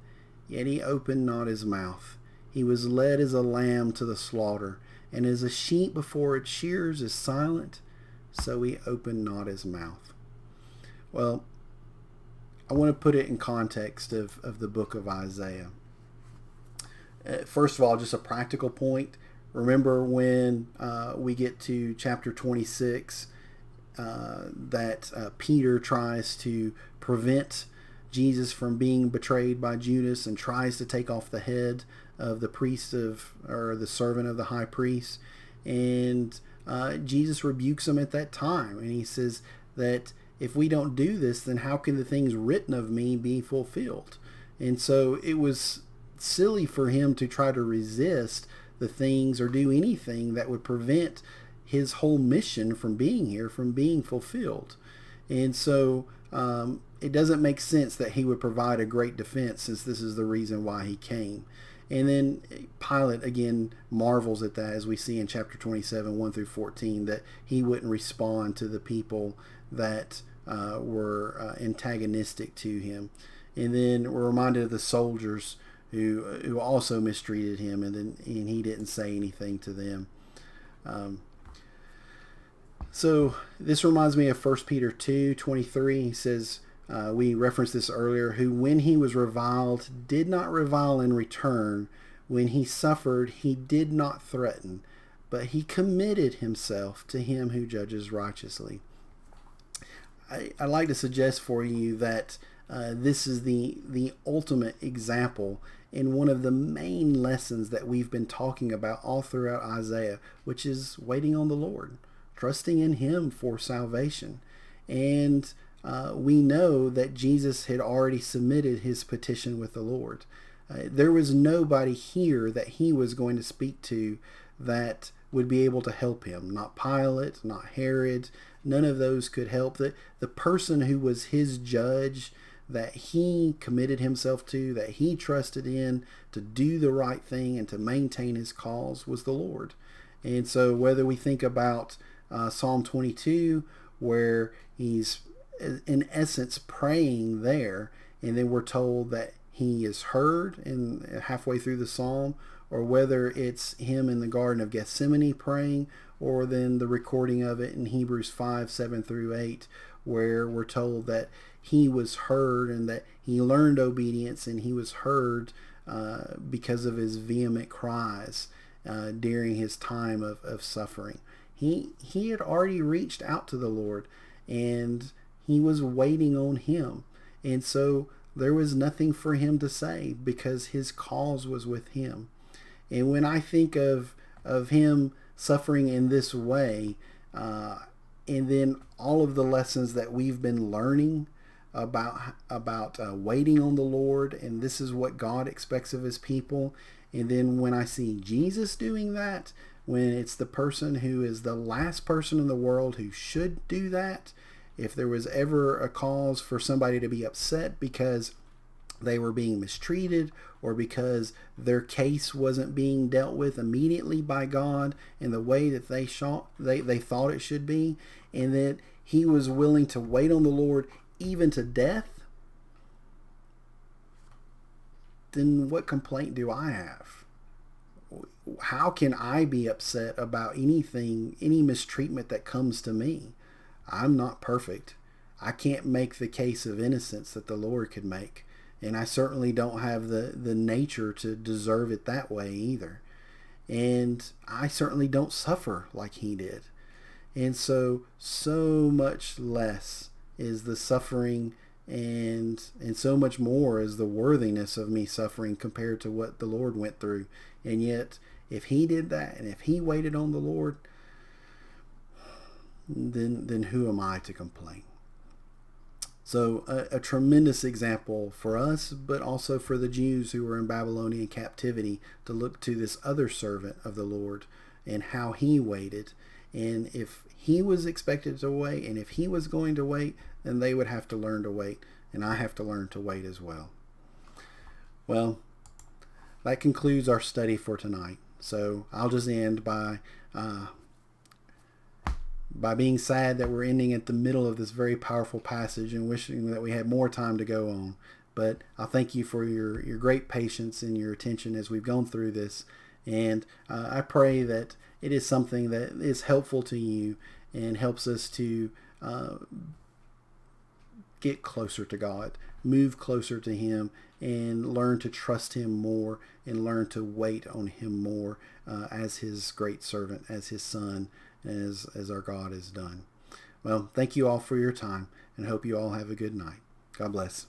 A: yet he opened not his mouth. He was led as a lamb to the slaughter, and as a sheep before its shears is silent, so he opened not his mouth. Well, I want to put it in context of the book of Isaiah. First of all, just a practical point. Remember when we get to chapter 26 that Peter tries to prevent Jesus from being betrayed by Judas and tries to take off the head of the priest or the servant of the high priest, and Jesus rebukes him at that time, and he says that if we don't do this, then how can the things written of me be fulfilled? And so it was silly for him to try to resist the things or do anything that would prevent his whole mission from being here, from being fulfilled. And so it doesn't make sense that he would provide a great defense, since this is the reason why he came. And then Pilate again marvels at that, as we see in chapter 27, 1-14, that he wouldn't respond to the people that were antagonistic to him. And then we're reminded of the soldiers who also mistreated him, and he didn't say anything to them. So this reminds me of 1 Peter 2:23. He says, we referenced this earlier, who when he was reviled did not revile in return. When he suffered, he did not threaten, but he committed himself to him who judges righteously. I'd like to suggest for you that this is the ultimate example in one of the main lessons that we've been talking about all throughout Isaiah, which is waiting on the Lord, trusting in him for salvation. And we know that Jesus had already submitted his petition with the Lord. There was nobody here that he was going to speak to that would be able to help him. Not Pilate, not Herod. None of those could help. The person who was his judge, that he committed himself to, that he trusted in to do the right thing and to maintain his cause, was the Lord. And so whether we think about Psalm 22, where he's in essence praying there, and then we're told that he is heard in halfway through the psalm, or whether it's him in the Garden of Gethsemane praying, or then the recording of it in Hebrews 5:7-8, where we're told that he was heard and that he learned obedience, and he was heard because of his vehement cries during his time of suffering. He had already reached out to the Lord, and he was waiting on him. And so there was nothing for him to say, because his cause was with him. And when I think of him suffering in this way, and then all of the lessons that we've been learning about waiting on the Lord, and this is what God expects of his people. And then when I see Jesus doing that, when it's the person who is the last person in the world who should do that, if there was ever a cause for somebody to be upset because they were being mistreated or because their case wasn't being dealt with immediately by God in the way that they thought it should be, and that he was willing to wait on the Lord even to death, then what complaint do I have? How can I be upset about anything, any mistreatment that comes to me? I'm not perfect. I can't make the case of innocence that the Lord could make. And I certainly don't have the nature to deserve it that way either. And I certainly don't suffer like he did. And so much less is the suffering and so much more is the worthiness of me suffering compared to what the Lord went through. And yet, if he did that and if he waited on the Lord, then who am I to complain? So a tremendous example for us, but also for the Jews who were in Babylonian captivity, to look to this other servant of the Lord and how he waited. And if he was expected to wait, and if he was going to wait, then they would have to learn to wait. And I have to learn to wait as well. Well, that concludes our study for tonight. So I'll just end by being sad that we're ending at the middle of this very powerful passage and wishing that we had more time to go on. But I thank you for your great patience and your attention as we've gone through this. And I pray that it is something that is helpful to you and helps us to get closer to God, move closer to him, and learn to trust him more and learn to wait on him more as his great servant, as his son, as our God has done. Well, thank you all for your time, and hope you all have a good night. God bless.